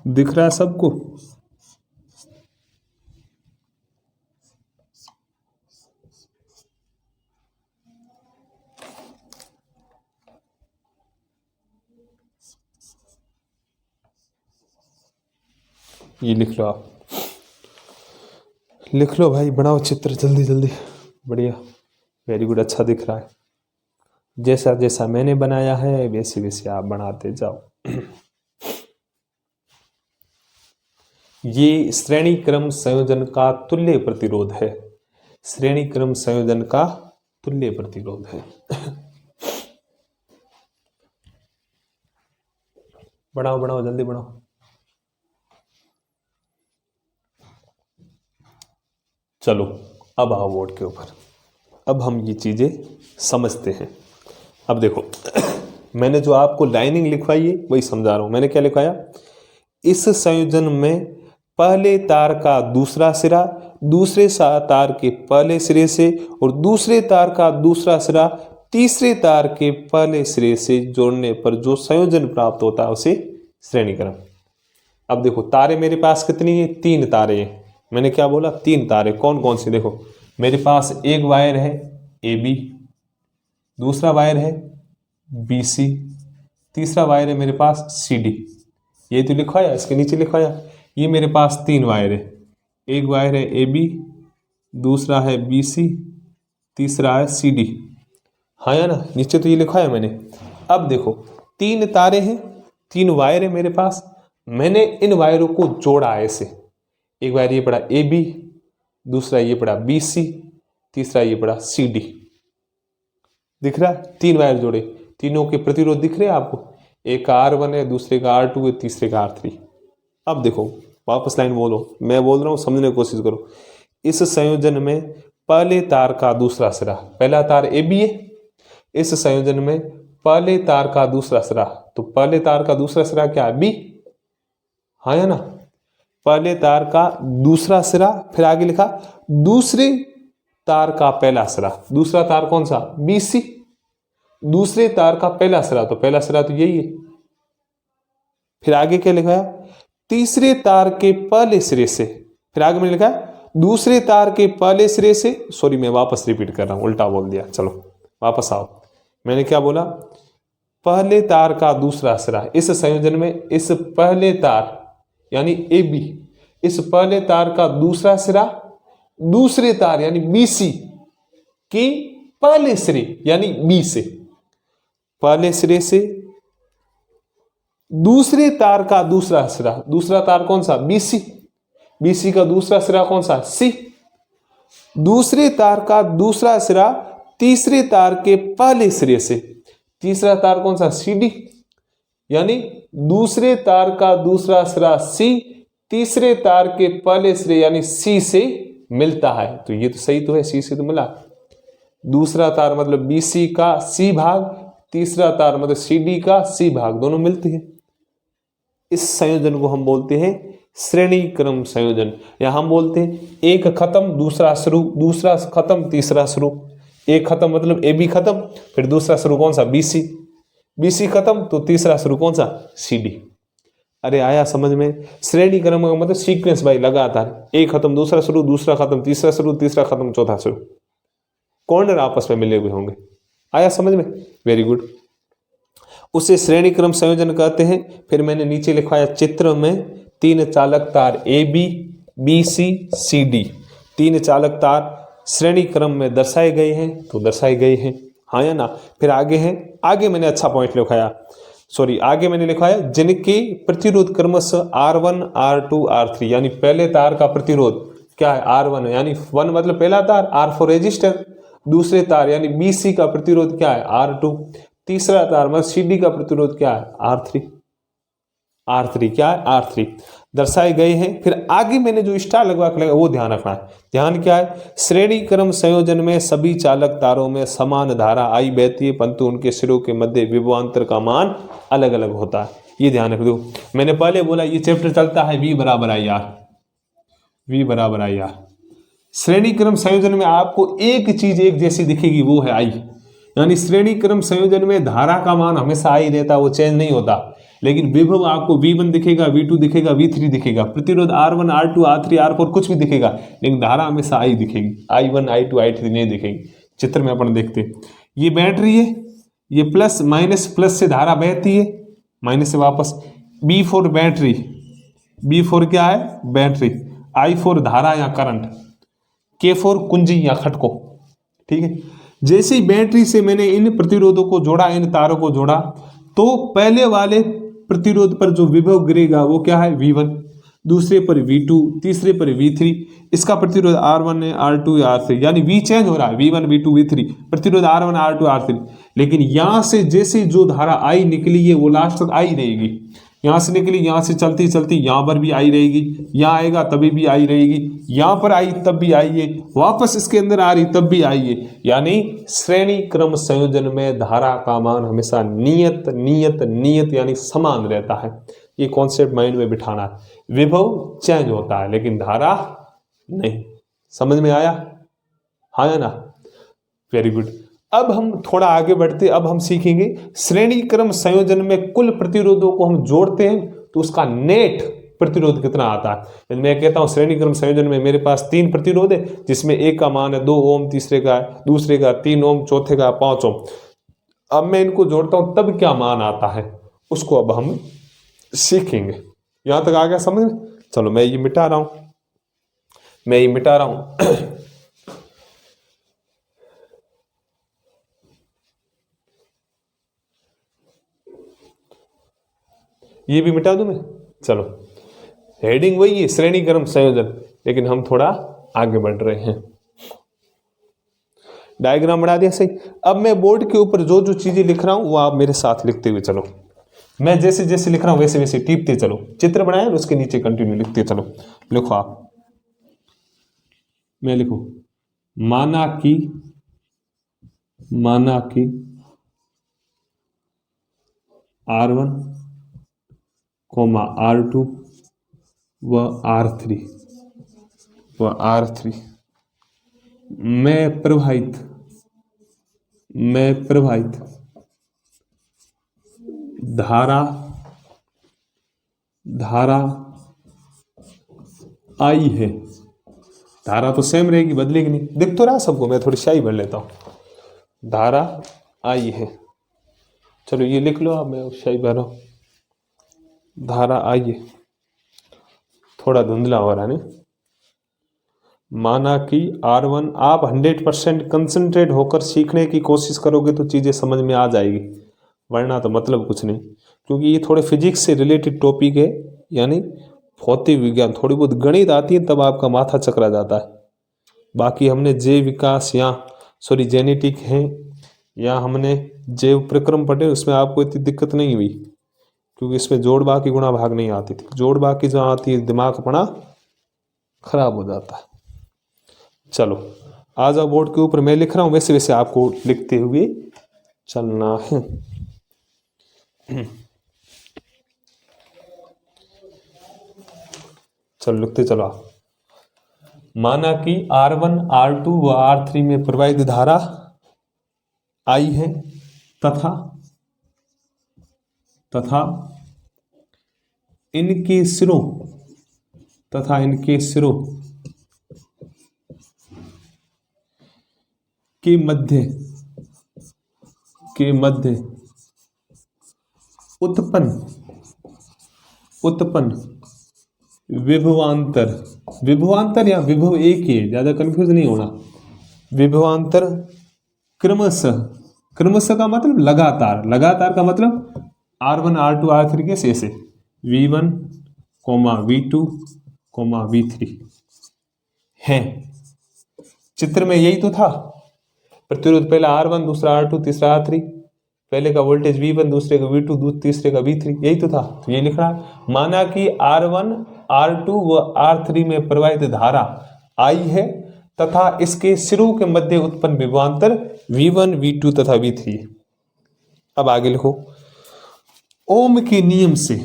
दिख रहा है सबको? ये लिख लो, आप लिख लो भाई, बनाओ चित्र जल्दी जल्दी। बढ़िया, वेरी गुड, अच्छा दिख रहा है। जैसा जैसा मैंने बनाया है वैसे वैसे आप बनाते जाओ। ये श्रेणी क्रम संयोजन का तुल्य प्रतिरोध है, श्रेणी क्रम संयोजन का तुल्य प्रतिरोध है। बढ़ाओ बढ़ाओ, जल्दी बढ़ाओ। चलो अब आओ बोर्ड के ऊपर, अब हम ये चीजें समझते हैं। अब देखो, मैंने जो आपको लाइनिंग लिखवाई है वही समझा रहा हूं। मैंने क्या लिखवाया, इस संयोजन में पहले तार का दूसरा सिरा दूसरे तार के पहले सिरे से और दूसरे तार का दूसरा सिरा तीसरे तार के पहले सिरे से जोड़ने पर जो संयोजन प्राप्त होता है उसे श्रेणी क्रम। अब देखो, तारे मेरे पास कितनी है? 3 तारे हैं। मैंने क्या बोला? 3 तारे। कौन कौन से? देखो, मेरे पास एक वायर है AB, दूसरा वायर है BC, तीसरा वायर है मेरे पास CD। ये तो लिखवाया, इसके नीचे लिखवाया। ये मेरे पास 3 वायर है, एक वायर है AB, दूसरा है BC, तीसरा है CD। हाँ या ना? नीचे तो ये लिखवाया मैंने। अब देखो, 3 तारे हैं, 3 वायर है मेरे पास। मैंने इन वायरों को जोड़ा ऐसे, एक वायर ये पड़ा AB, दूसरा ये पड़ा BC, तीसरा ये पड़ा CD। दिख रहा है? 3 वायर जोड़े, तीनों के प्रतिरोध दिख रहे हैं आपको? एक का R1 है, दूसरे का R2 है, तीसरे का R3। अब देखो, वापस लाइन बोलो, मैं बोल रहा हूं, समझने की कोशिश करो। इस संयोजन में पहले तार का दूसरा सिरा, पहला तार AB है, इस संयोजन में पहले तार का दूसरा सिरा, तो पहले तार का दूसरा सिरा क्या है? B। हाँ या ना? पहले तार का दूसरा सिरा, फिर आगे लिखा दूसरे तार का पहला सिरा। दूसरा तार कौन सा? BC। दूसरे तार का पहला सिरा, तो पहला सिरा तो यही है। फिर आगे क्या लिखा है? तीसरे तार के पहले सिरे से, फिर आगे मैंने लिखा है दूसरे तार के पहले सिरे से, सॉरी मैं वापस रिपीट कर रहा हूं, उल्टा बोल दिया, चलो वापस आओ। मैंने क्या बोला, पहले तार का दूसरा सिरा, इस संयोजन में इस पहले तार यानी ए बी, इस पहले तार का दूसरा सिरा दूसरे तार यानी बी सी के पहले सिरे यानी बी से, पहले सिरे से दूसरे तार का दूसरा सिरा, दूसरा तार कौन सा, बी सी, बी सी का दूसरा सिरा कौन सा, सी, दूसरे तार का दूसरा सिरा तीसरे तार के पहले सिरे से, तीसरा तार कौन सा, सी डी, यानी दूसरे तार का दूसरा सिरा सी तीसरे तार के पहले सिरे यानी सी से मिलता है। तो ये तो सही तो है, सी से तो मिला, दूसरा तार मतलब बी सी का सी भाग, तीसरा तार मतलब सी डी का सी भाग, दोनों मिलते हैं। इस संयोजन को हम बोलते हैं श्रेणी क्रम संयोजन, या हम बोलते हैं एक खत्म दूसरा शुरू, दूसरा खत्म तीसरा शुरू। एक खत्म मतलब ए बी खत्म, फिर दूसरा शुरू कौन सा, बी सी, बी सी खत्म तो तीसरा शुरू कौन सा, सी डी। अरे आया समझ में, श्रेणी क्रम का मतलब सीक्वेंस भाई लगातार, एक खत्म दूसरा शुरू, दूसरा खत्म तीसरा शुरू, तीसरा खत्म चौथा शुरू, कॉर्नर आपस में मिले हुए होंगे। आया समझ में, वेरी गुड, उसे श्रेणी क्रम संयोजन कहते हैं। फिर मैंने नीचे लिखवाया चित्र में तीन चालक तार A B B C C D, तीन चालक तार श्रेणी क्रम में दर्शाए गए हैं, तो दर्शाए गए हैं, हाँ या ना। फिर आगे हैं, आगे मैंने अच्छा पॉइंट लिखाया, सॉरी आगे मैंने लिखाया जिनके प्रतिरोध क्रमशः R1 R2 R3, यानी पहले तार का प्रतिरोध क्या है, R1 यानी 1 मतलब पहला तार, R4 रेजिस्टर, दूसरे तार यानी BC का प्रतिरोध क्या है, R2, तीसरा तार मतलब CD का प्रतिरोध क्या है, R3, R3 क्या है, R3 दर्शाए गए हैं। फिर आगे मैंने जो स्टार लगवा के लगा वो ध्यान रखना है, ध्यान क्या है, श्रेणी क्रम संयोजन में सभी चालक तारों में समान धारा आई बहती है, परंतु उनके सिरों के मध्य विभवांतर का मान अलग अलग होता है, ये ध्यान रख दो। मैंने पहले बोला ये चैप्टर चलता है V बराबर आई आर, V बराबर आई आर। श्रेणी क्रम संयोजन में आपको एक चीज एक जैसी दिखेगी, वो है आई, यानी श्रेणी क्रम संयोजन में धारा का मान हमेशा आई रहता, वो चेंज नहीं होता, लेकिन विभव आपको V1 दिखेगा, V2 दिखेगा, V3 दिखेगा, प्रतिरोध R1 R2 R3 R4 कुछ भी दिखेगा, लेकिन धारा हमेशा आई दिखेगी, I1 I2 I3 नहीं दिखेगी। चित्र में अपन देखते हैं, ये बैटरी है, ये प्लस माइनस, प्लस से धारा बहती है, माइनस से वापस, B4 बैटरी, B4 क्या है, बैटरी, I4 धारा या करंट, K4 कुंजी या खटको, ठीक है। जैसे ही बैटरी से मैंने इन प्रतिरोधों को जोड़ा, इन तारों को जोड़ा, तो पहले वाले प्रतिरोध पर जो विभव गिरेगा वो क्या है, V1, दूसरे पर V2, तीसरे पर V3, इसका प्रतिरोध R1 है, R2 या R3, यानी V चेंज हो रहा है, V1 V2 V3, प्रतिरोध R1 R2 R3, लेकिन यहां से जैसे जो धारा I निकली है वो लास्ट तक आई रहेगी, यहां से निकली, यहां से चलती चलती यहां पर भी आई रहेगी, यहां आएगा तभी भी आई रहेगी, यहां पर आई तब भी आई है, वापस इसके अंदर आ रही तब भी आई है, यानी श्रेणी क्रम संयोजन में धारा का मान हमेशा नियत नियत नियत यानी समान रहता है। ये कॉन्सेप्ट माइंड में बिठाना है, विभव चेंज होता है लेकिन धारा नहीं। समझ में आया, हाँ या ना, वेरी गुड। अब हम थोड़ा आगे बढ़ते, अब हम सीखेंगे श्रेणी क्रम संयोजन में कुल प्रतिरोधों को हम जोड़ते हैं तो उसका नेट प्रतिरोध कितना आता है। मैं कहता हूं श्रेणी क्रम संयोजन में मेरे पास 3 प्रतिरोध है, जिसमें एक का मान है 2 ओम, तीसरे का दूसरे का 3 ओम, चौथे का 5 ओम। अब मैं इनको जोड़ता हूं तब क्या मान आता है, उसको अब हम सीखेंगे। यहां तक आ गया समझ में? चलो मैं ये मिटा रहा हूं, मैं ये मिटा रहा हूं ये भी मिटा दूं मैं। चलो हेडिंग वही है श्रेणी क्रम संयोजन, लेकिन हम थोड़ा आगे बढ़ रहे हैं। डायग्राम बना दिया सही। अब मैं बोर्ड के ऊपर जो जो चीजें लिख रहा हूं वो आप मेरे साथ लिखते हुए चलो। मैं जैसे जैसे लिख रहा हूं वैसे वैसे टीपते चलो। चित्र बनाए और उसके नीचे कंटिन्यू लिखते चलो। लिखो आप, मैं लिखू माना कि R1 R2 व R3 में प्रवाहित धारा आई है, धारा तो सेम रहेगी, बदलेगी नहीं। दिख तो रहा सबको, मैं थोड़ी स्याही भर लेता हूँ। धारा आई है, चलो ये लिख लो आप, मैं स्याही भर रहा हूँ। धारा आई है, थोड़ा धुंधला हो रहा है ना। माना कि R1, आप 100% कंसंट्रेट होकर सीखने की कोशिश करोगे तो चीज़ें समझ में आ जाएगी, वरना तो मतलब कुछ नहीं। क्योंकि ये थोड़े फिजिक्स से रिलेटेड टॉपिक है, यानी भौतिक विज्ञान, थोड़ी बहुत गणित आती है तब आपका माथा चकरा जाता है। बाकी हमने जैव विकास या जेनेटिक है या हमने जैव प्रक्रम पढ़े, उसमें आपको इतनी दिक्कत नहीं हुई, क्योंकि इसमें जोड़ भाग की गुणा भाग नहीं आती थी। जोड़ भाग की जो आती है दिमाग अपना खराब हो जाता है। चलो आ जाओ बोर्ड के ऊपर, मैं लिख रहा हूँ वैसे वैसे आपको लिखते हुए चलना है। चलो लिखते चलो। माना कि R1, R2 व R3 में प्रवाहित धारा I है तथा इनके सिरों के मध्य उत्पन्न विभवांतर या विभव एक ही है, ज्यादा कंफ्यूज नहीं होना। विभवांतर क्रमशः का मतलब लगातार का मतलब R1, R2, R3 के शेष V1, V2, V3 है। चित्र में यही तो था, प्रतिरोध पहला R1, दूसरा R2, तीसरा R3, पहले का वोल्टेज V1, दूसरे का V2, तीसरे का V3, यही तो था। तो ये लिख रहा है, माना कि R1, R2 व R3 में प्रवाहित धारा I है तथा इसके सिरों के मध्य उत्पन्न विभवांतर V1, V2 तथा V3। अब आगे लिखो, ओम के नियम से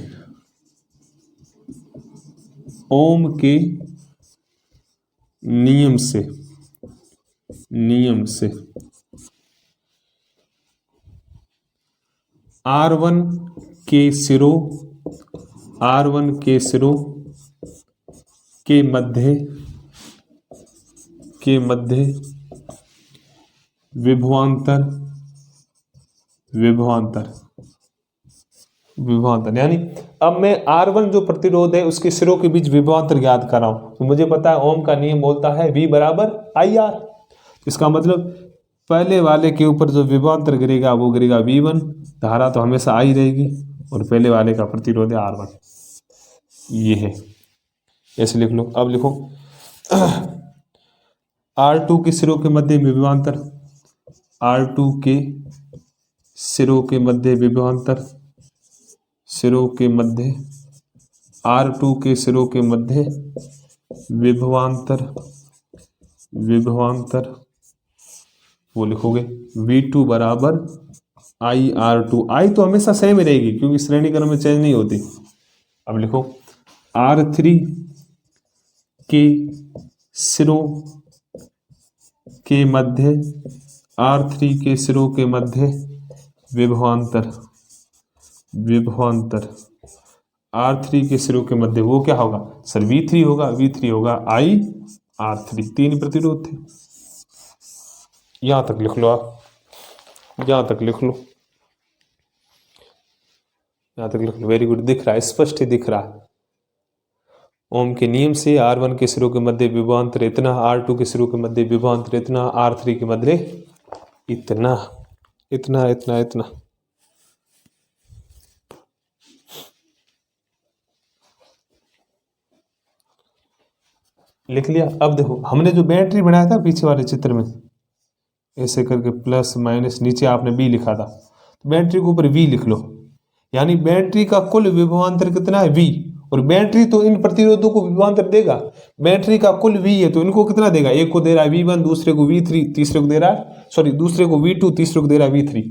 R1 के सिरों के मध्य विभवांतर, यानी अब मैं R1 जो प्रतिरोध है उसके सिरों के बीच विभवांतर ज्ञात कर रहा हूं। तो मुझे पता है ओम का नियम बोलता है V बराबर IR। इसका मतलब पहले वाले के ऊपर जो विभवांतर गिरेगा वो गिरेगा V1, धारा तो हमेशा I रहेगी, और पहले वाले का प्रतिरोध है R1। ये है, ऐसे लिख लो। अब लिखो R2 के सिरों के मध्य विभवांतर, R2 के सिरों के मध्य विभवांतर, R2 के सिरों के मध्य विभवांतर वो लिखोगे V2 बराबर IR2। I तो हमेशा सेम ही रहेगी क्योंकि श्रेणी क्रम में चेंज नहीं होती। अब लिखो R3 के सिरों के मध्य विभवांतर R3 के सिरों के मध्य वो क्या होगा सर? V3 होगा। V3 होगा IR3। तीन प्रतिरोध थे। यहां तक लिख लो आप, यहां तक लिख लो। वेरी गुड, दिख रहा है, स्पष्ट ही दिख रहा है। ओम के नियम से R1 के सिरों के मध्य विभवांतर इतना, R2 के सिरों के मध्य विभवांतर इतना, R3 के मध्य इतना इतना इतना इतना। लिख लिया। अब देखो हमने जो बैटरी बनाया था पीछे वाले चित्र में, ऐसे करके प्लस माइनस, नीचे आपने B लिखा था, तो बैटरी के ऊपर V लिख लो। यानी बैटरी का कुल विभवांतर कितना है? V। और बैटरी तो इन प्रतिरोधों को विभवांतर देगा। बैटरी का कुल V है तो इनको कितना देगा? एक को दे रहा है V1, दूसरे को V3, तीसरे को दे रहा है दूसरे को V2, तीसरे को दे रहा है V3।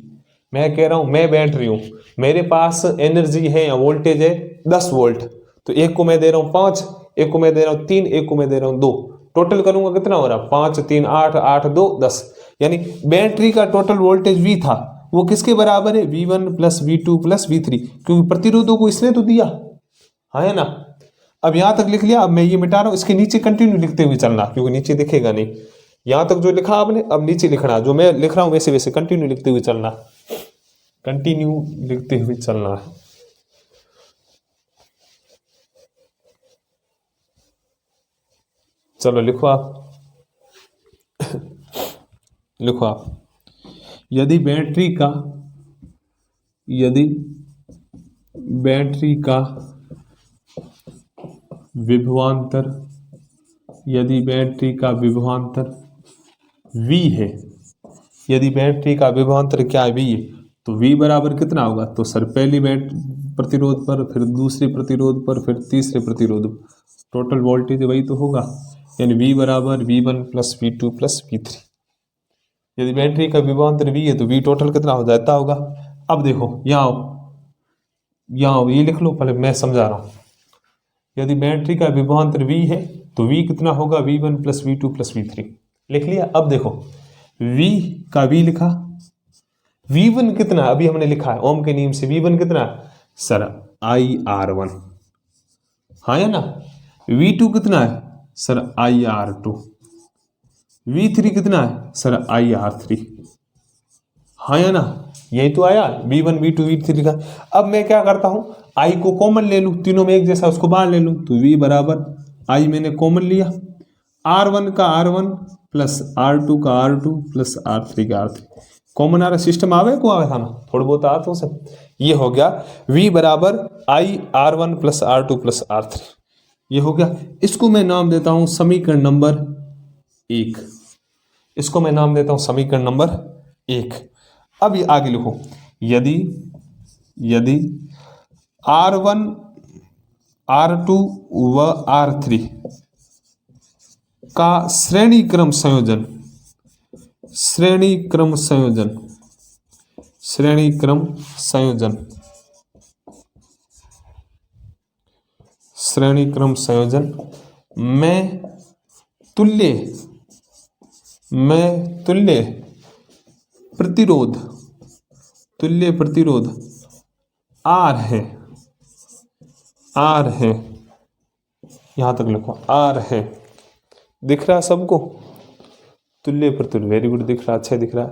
मैं कह रहा हूं मैं बैटरी हूं, मेरे पास एनर्जी है या वोल्टेज है 10 वोल्ट, तो एक को मैं दे रहा हूं 5, एक को मैं दे रहा हूं 3, एक को मैं दे रहा हूं 2। टोटल करूंगा कितना हो रहा है? 5, 3, 8, 8, 2, 10। यानी बैटरी का टोटल वोल्टेज V था वो किसके बराबर है? V1 plus V2 plus V3, क्योंकि प्रतिरोधों को इसने तो दिया है ना। अब यहां तक लिख लिया, अब मैं ये मिटा रहा हूं, इसके नीचे कंटिन्यू लिखते हुए चलना, क्योंकि नीचे दिखेगा नहीं। यहां तक जो लिखा आपने, अब नीचे लिखना, जो मैं लिख रहा हूं वैसे वैसे कंटिन्यू लिखते हुए चलना, कंटिन्यू लिखते हुए चलना है। चलो लिखो आप, लिखो आप, यदि बैटरी का विभवांतर, यदि बैटरी का विभवांतर V है, यदि बैटरी का विभवांतर क्या है, V है, तो V बराबर कितना होगा, तो सर पहली प्रतिरोध पर, फिर दूसरी प्रतिरोध पर, फिर तीसरे प्रतिरोध, टोटल वोल्टेज वही तो होगा, यानी V बराबर V1 plus V2 plus V3। यदि बैटरी का विभवांतर V है तो V टोटल कितना हो जाता होगा। अब देखो यहाँ ये लिख लो, पहले मैं समझा रहा हूँ। यदि बैटरी का विभवांतर V है तो V कितना होगा, V1 plus V2 plus V3, लिख लिया। अब देखो V का V लिखा, V1 कितना अभी हमने लिखा है ओम के नियम से, V1 कितना सर IR1, हाँ है ना। V2 कितना है सर IR2, V3 कितना है सर IR3, हाँ है ना, यही तो आया, V1 V2 V3 लिखा। अब मैं क्या करता हूं, I को कॉमन ले लूं, तीनों में एक जैसा, उसको बाहर ले लूं, तो V बराबर I मैंने कॉमन लिया, R1 का R1 प्लस R2 का R2 प्लस R3 का R3, कॉमन आ रहा, सिस्टम आवे को आवे था ना, थोड़ा बहुत आता तो सब। ये हो गया V बराबर I R1 plus R2 plus R3, ये हो गया। इसको मैं नाम देता हूं समीकरण नंबर 1, इसको मैं नाम देता हूं समीकरण नंबर 1। अब ये आगे लिखो, यदि R1 R2 व R3 का श्रेणी क्रम संयोजन में तुल्य प्रतिरोध R है, यहां तक लिखो R है, दिख रहा है सबको, तुल्य प्रतिरोध, वेरी गुड, दिख रहा, अच्छा दिख रहा है।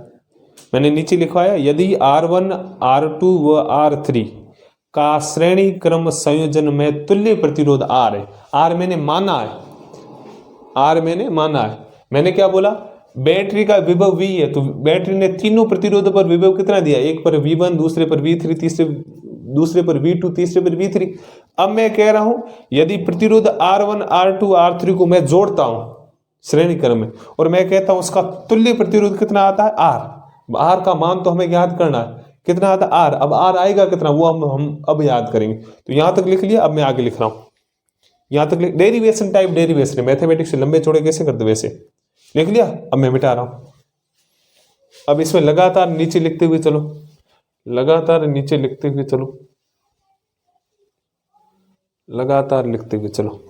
मैंने नीचे लिखवाया, यदि R1 R2 व R3 का श्रेणी क्रम संयोजन में तुल्य प्रतिरोध R है, R मैंने माना है, मैंने क्या बोला, बैटरी का विभव V है, तो बैटरी ने तीनों प्रतिरोधों पर विभव कितना दिया, एक पर V1, दूसरे पर V3, दूसरे पर V2, तीसरे पर V3। अब मैं कह रहा हूं, यदि प्रतिरोध R1 R2 R3 को मैं जोड़ता हूं श्रेणी क्रम में, और मैं कहता हूं उसका तुल्य प्रतिरोध कितना आता है, R का मान तो हमें याद करना है, कितना आता है R। अब R आएगा कितना, वो हम अब याद करेंगे। तो यहां तक लिख लिया, अब मैं आगे लिख रहा हूं, यहां तक डेरिवेशन टाइप डेरिवेशन, मैथमेटिक्स से लंबे चौड़े कैसे करते वैसे लिख लिया। अब मैं मिटा रहा हूं, अब इसमें लगातार नीचे लिखते हुए चलो, लगातार लिखते हुए चलो,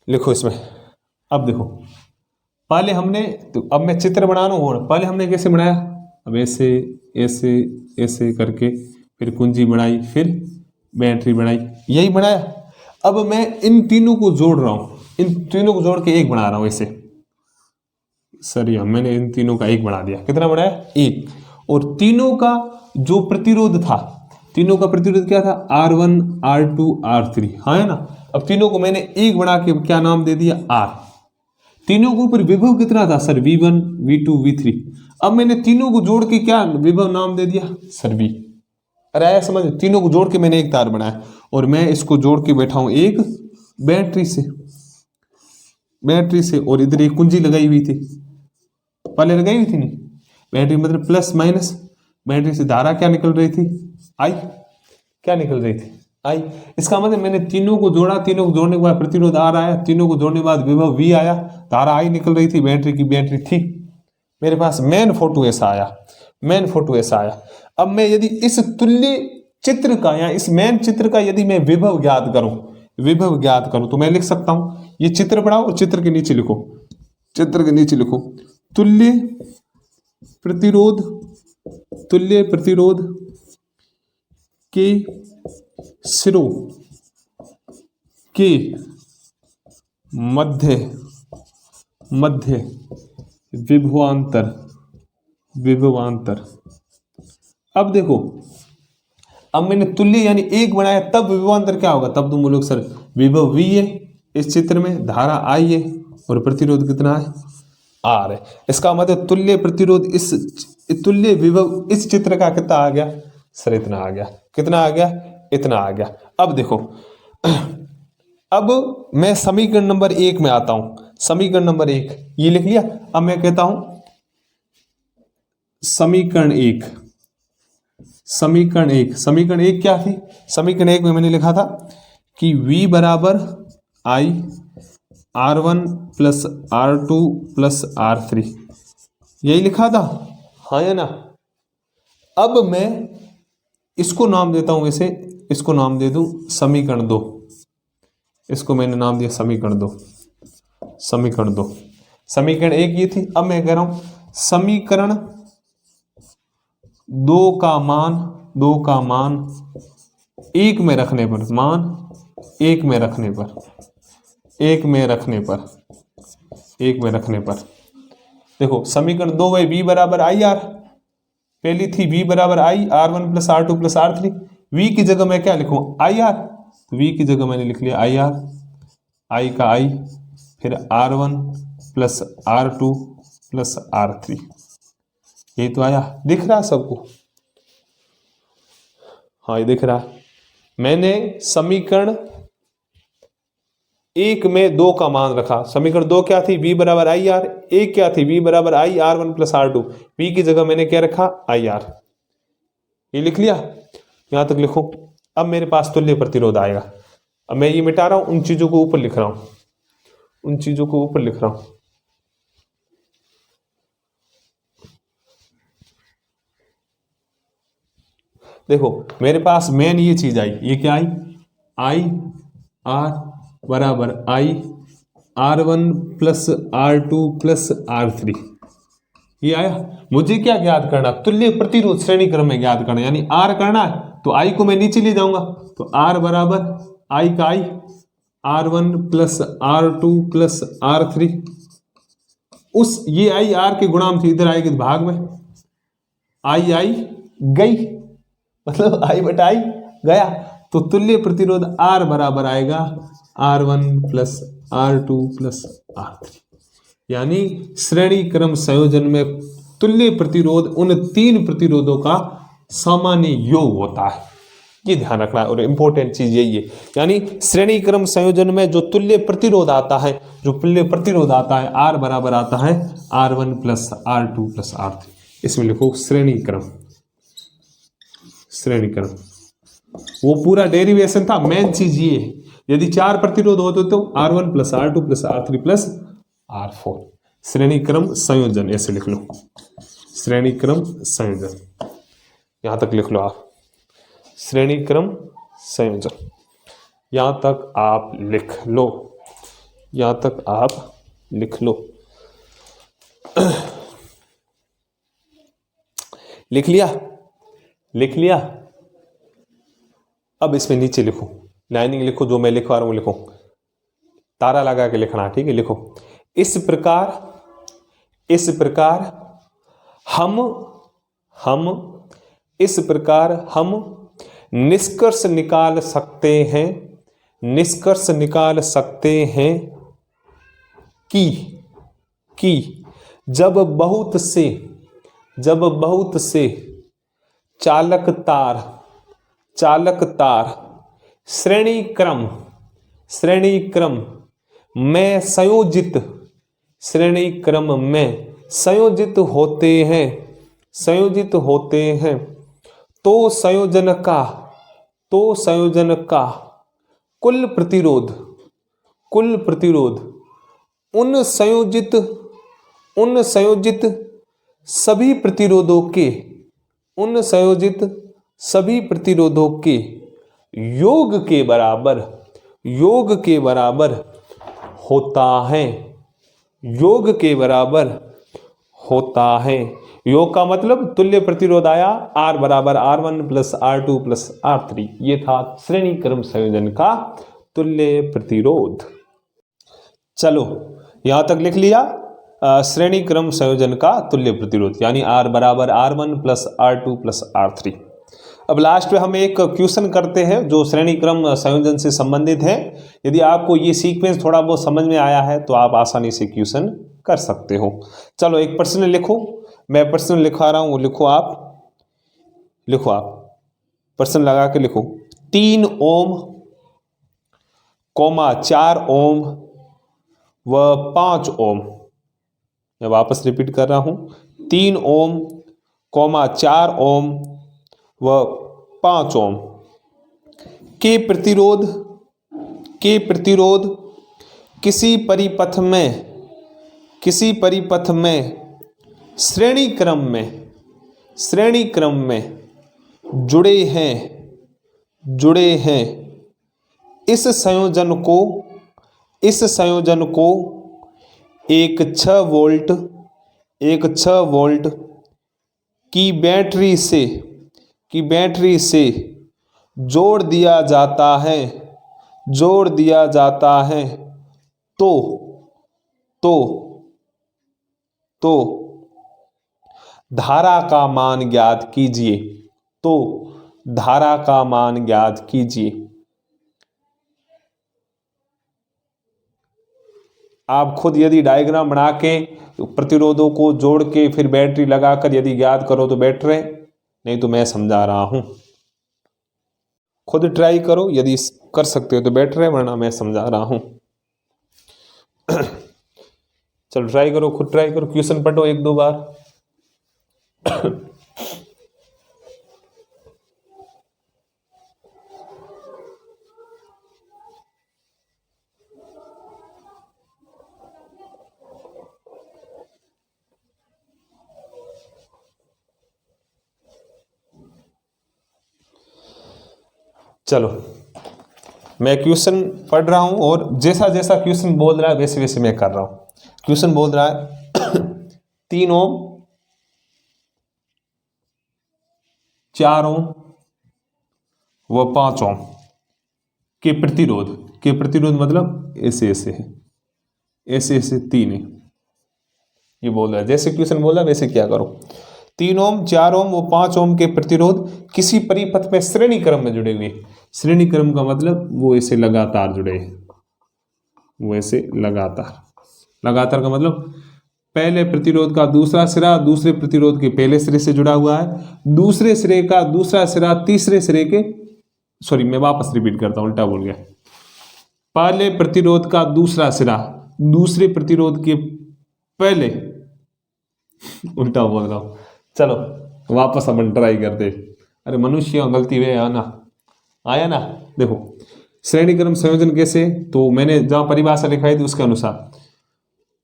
लिखो इसमें। अब देखो, पहले हमने, तो अब मैं चित्र बना रहा हूं, पहले हमने कैसे बनाया, अब ऐसे करके, फिर कुंजी बनाई, फिर बैटरी बनाई, यही बनाया। अब मैं इन तीनों को जोड़ रहा हूं, इन तीनों को जोड़ के एक बना रहा हूं ऐसे, सॉरी मैंने इन तीनों का एक बना दिया, कितना बनाया, एक। और तीनों का जो प्रतिरोध था, तीनों का प्रतिरोध क्या था, R1 R2 R3, हाँ है ना। अब तीनों को मैंने एक बना के क्या नाम दे दिया, R। तीनों के ऊपर विभव कितना था सर, V1 V2 V3। अब मैंने तीनों को जोड़ के क्या विभव नाम दे दिया, सर V। अरे आया समझ, तीनों को जोड़ के मैंने एक तार बनाया, और मैं इसको जोड़ के बैठा हूं एक बैटरी से, और इधर एक कुंजी लगाई हुई थी, पहले लगाई हुई थी नहीं, बैटरी मतलब प्लस माइनस, बैटरी से धारा क्या निकल रही थी, I, क्या निकल रही थी, I। इसका मतलब मैंने तीनों को जोड़ा, तीनों को जोड़ने के बाद प्रतिरोध R आया, तीनों को जोड़ने के बाद विभव V आया, धारा I निकल रही थी, बैटरी की बैटरी थी। मेरे पास मेन फोटो ऐसा आया। अब मैं यदि इस तुल्य चित्र का या इस मेन चित्र का यदि मैं विभव ज्ञात करूं तो मैं लिख सकता हूं, ये चित्र पढ़ाओ और चित्र के नीचे लिखो, तुल्य प्रतिरोध के सिरों के मध्य विभवांतर। अब देखो, अब मैंने तुल्य यानी एक बनाया, तब विभवांतर क्या होगा? तब तुम बोलोगे सर विभव V है इस चित्र में, धारा I है और प्रतिरोध कितना है? R है। इसका मतलब तुल्य प्रतिरोध तुल्य विभव इस चित्र का कितना आ गया सर? इतना आ गया। कितना आ गया? इतना आ गया। अब देखो, अब मैं समीकरण नंबर 1 में आता हूं। समीकरण नंबर 1 ये लिख लिया। अब मैं कहता हूं समीकरण 1 क्या थी? समीकरण 1 में मैंने लिखा था कि V बराबर I R1 plus R2 plus R3, यही लिखा था, हाँ या ना? अब मैं इसको नाम देता हूं, वैसे इसको नाम दे दूं समीकरण 2। इसको मैंने नाम दिया समीकरण 2। समीकरण 1 ये थी। अब मैं कह रहा हूं समीकरण 2 का मान 1 में रखने पर, देखो समीकरण 2 है V बराबर आई आर। पहली थी V बराबर I R1 plus R2 plus R3। V की जगह मैं क्या लिखूं? IR। तो V की जगह मैंने लिख लिया IR, I का I, फिर R1 plus R2 plus R3। ये तो आया, दिख रहा सबको? हाँ ये दिख रहा। मैंने समीकरण 1 में 2 का मान रखा। समीकरण 2 क्या थी? V बराबर आई आर। 1 क्या थी? V बराबर I R1 plus R2। V की जगह मैंने क्या रखा? IR। ये लिख लिया, यहां तक लिखो। अब मेरे पास तुल्य प्रतिरोध आएगा। अब मैं ये मिटा रहा हूं, उन चीजों को ऊपर लिख रहा हूं, देखो मेरे पास मेन ये चीज आई। ये क्या आई? I R बराबर I R1 plus R2 plus R3, ये आया। मुझे क्या ज्ञात करना? तुल्य प्रतिरोध श्रेणी क्रम में ज्ञात करना, यानी R करना है। तो I को मैं नीचे ले जाऊंगा, तो R बराबर I का I R1 plus R2 plus R3। उस ये I R के गुणांक थी, इधर आएगी भाग में, I गई, मतलब I बटा I गया। तो तुल्य प्रतिरोध R बराबर आएगा R1 plus R2 plus R3। यानी श्रेणी क्रम संयोजन में तुल्य प्रतिरोध उन 3 प्रतिरोधों का सामान्य योग होता है। ये ध्यान रखना है, और इंपॉर्टेंट चीज यही है। यानी श्रेणी क्रम संयोजन में जो तुल्य प्रतिरोध आता है, R बराबर आता है R1 plus R2 plus R3। इसमें लिखो श्रेणी क्रम। वो पूरा डेरिवेशन था, मेन चीज ये है। यदि 4 प्रतिरोध होते तो R1 plus R2 plus R3 plus R4। श्रेणी क्रम संयोजन ऐसे लिख लो, श्रेणी क्रम संयोजन, यहां तक लिख लो आप, श्रेणी क्रम संयोजन, यहां तक आप लिख लो, लिख लिया। अब इसमें नीचे लिखो, लाइनिंग लिखो, जो मैं लिखवा रहा हूं लिखो, तारा लगा के लिखना, ठीक है? लिखो इस प्रकार हम निष्कर्ष निकाल सकते हैं कि जब बहुत से चालक तार श्रेणी क्रम में संयोजित होते हैं तो संयोजन का कुल प्रतिरोध उन संयोजित सभी प्रतिरोधों के योग के बराबर होता है। योग का मतलब तुल्य प्रतिरोध आया R बराबर R1 plus R2 plus R3। ये था श्रेणी क्रम संयोजन का तुल्य प्रतिरोध। चलो यहां तक लिख लिया श्रेणी क्रम संयोजन का तुल्य प्रतिरोध, यानी R बराबर R1 plus R2 plus R3। अब लास्ट में हम एक क्वेश्चन करते हैं जो श्रेणी क्रम संयोजन से संबंधित है। यदि आपको ये सीक्वेंस थोड़ा बहुत समझ में आया है तो आप आसानी से क्वेश्चन कर सकते हो। चलो एक प्रश्न लिखो, मैं प्रश्न लिखा रहा हूं, लिखो आप प्रश्न लगा के लिखो। 3 ओम, 4 ओम व 5 ओम, मैं वापस रिपीट कर रहा हूं, 3 ओम, 4 ओम व 5 ओम के प्रतिरोध किसी परिपथ में श्रेणी क्रम में जुड़े हैं। इस संयोजन को एक 6 वोल्ट की बैटरी से जोड़ दिया जाता है तो धारा का मान ज्ञात कीजिए। आप खुद यदि डायग्राम बना के प्रतिरोधों को जोड़ के फिर बैटरी लगाकर यदि ज्ञात करो तो बेटर है, नहीं तो मैं समझा रहा हूं, खुद ट्राई करो, यदि कर सकते हो तो बेटर है, वरना मैं समझा रहा हूं। चलो ट्राई करो, खुद ट्राई करो, क्वेश्चन पढ़ो 1-2 बार। चलो मैं क्वेश्चन पढ़ रहा हूं और जैसा जैसा क्वेश्चन बोल रहा है वैसे वैसे मैं कर रहा हूं। क्वेश्चन बोल रहा है 3 ओम, 4 ओम व 5 ओम के प्रतिरोध मतलब ऐसे ऐसे 3 है, ये बोल रहा है। जैसे क्वेश्चन बोला वैसे क्या करो। 3 ओम, 4 ओम व 5 ओम के प्रतिरोध किसी परिपथ में श्रेणी क्रम में जुड़े हुए। श्रेणी क्रम का मतलब वो ऐसे लगातार जुड़े हैं, वो ऐसे लगातार का मतलब पहले प्रतिरोध का दूसरा सिरा दूसरे प्रतिरोध के पहले सिरे से जुड़ा हुआ है, दूसरे सिरे का दूसरा सिरा तीसरे सिरे के, सॉरी मैं वापस रिपीट करता हूं, उल्टा बोल गया। पहले प्रतिरोध का दूसरा सिरा दूसरे प्रतिरोध के पहले, उल्टा बोल रहा हूं। चलो वापस अपन ट्राई करते। अरे मनुष्य गलती वे आया ना। देखो श्रेणी क्रम संयोजन कैसे, तो मैंने जहां परिभाषा लिखाई थी उसके अनुसार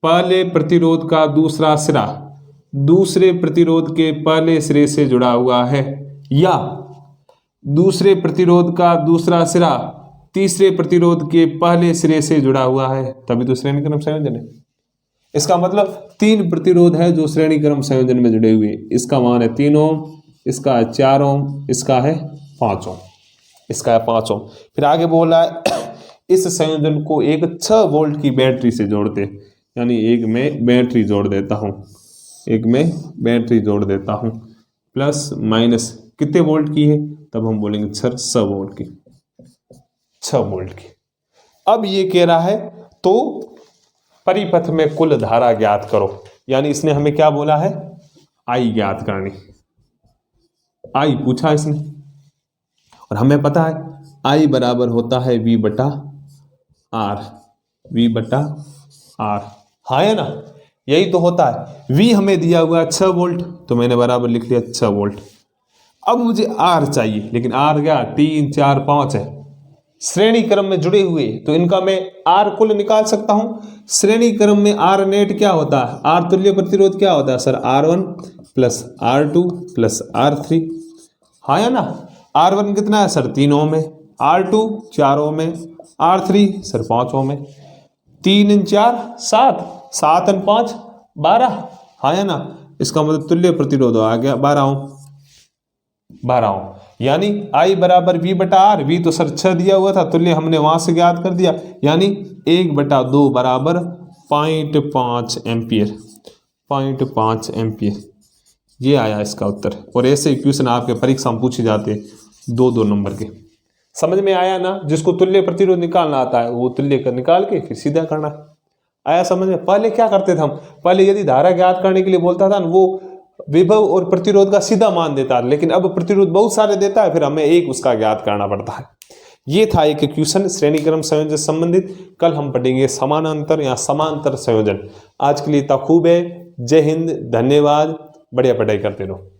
पहले प्रतिरोध का दूसरा सिरा दूसरे प्रतिरोध के पहले सिरे से जुड़ा हुआ है, या दूसरे प्रतिरोध का दूसरा सिरा तीसरे प्रतिरोध के पहले सिरे से जुड़ा हुआ है, तभी तो श्रेणी क्रम संयोजन है। इसका मतलब 3 प्रतिरोध है जो श्रेणी क्रम संयोजन में जुड़े हुए। इसका मान है 3 ओम, इसका है 4 ओम, इसका है 5 ओम, इसका है 5 ओम। फिर आगे बोला है इस संयोजन को एक 6 वोल्ट की बैटरी से जोड़ते, यानी एक में बैटरी जोड़ देता हूं प्लस माइनस कितने वोल्ट की है, तब हम बोलेंगे 6 वोल्ट की। अब ये कह रहा है तो परिपथ में कुल धारा ज्ञात करो, यानी इसने हमें क्या बोला है, आई ज्ञात करनी, आई पूछा इसने, और हमें पता है आई बराबर होता है V बटा R, हाँ है ना, यही तो होता है। V हमें दिया हुआ है 6 वोल्ट, तो मैंने बराबर लिख लिया 6 वोल्ट। अब मुझे R चाहिए, लेकिन R क्या 3, 4, 5 है, श्रेणी क्रम में जुड़े हुए, तो इनका मैं R कुल निकाल सकता हूं। श्रेणी क्रम में R नेट क्या होता है, R तुल्य प्रतिरोध क्या होता है sir, R1 plus R2 plus R3, हाँ या ना। R1 कितना है सर 3 ओम है, R2 4 ओम है, R3 सर 5 ओम है। 3 × 4 7, 7 × 5 12, हाँ या ना। इसका मतलब तुल्य प्रतिरोध आ गया 12 ओम। यानी I बराबर V बटा R, V तो सर 6 दिया हुआ था, तुल्य हमने वहां से ज्ञात कर दिया, यानी 1/2 बराबर 0.5 एम्पियर, 0.5 एम्पियर। ये आया इसका उत्तर। और ऐसे क्वेश्चन आपके परीक्षा में पूछे जाते 2-2 नंबर के। समझ में आया ना? जिसको तुल्य प्रतिरोध निकालना आता है वो तुल्य कर निकाल के फिर सीधा करना है। आया समझ में? पहले क्या करते थे हम, पहले यदि धारा ज्ञात करने के लिए बोलता था वो विभव और प्रतिरोध का सीधा मान देता है, लेकिन अब प्रतिरोध बहुत सारे देता है, फिर हमें एक उसका ज्ञात करना पड़ता है। ये था एक क्वेश्चन श्रेणी क्रम संयोजन से संबंधित। कल हम पढ़ेंगे समानांतर या समांतर संयोजन। आज के लिए इतना खूब है। जय हिंद, धन्यवाद, बढ़िया पढ़ाई करते रहो।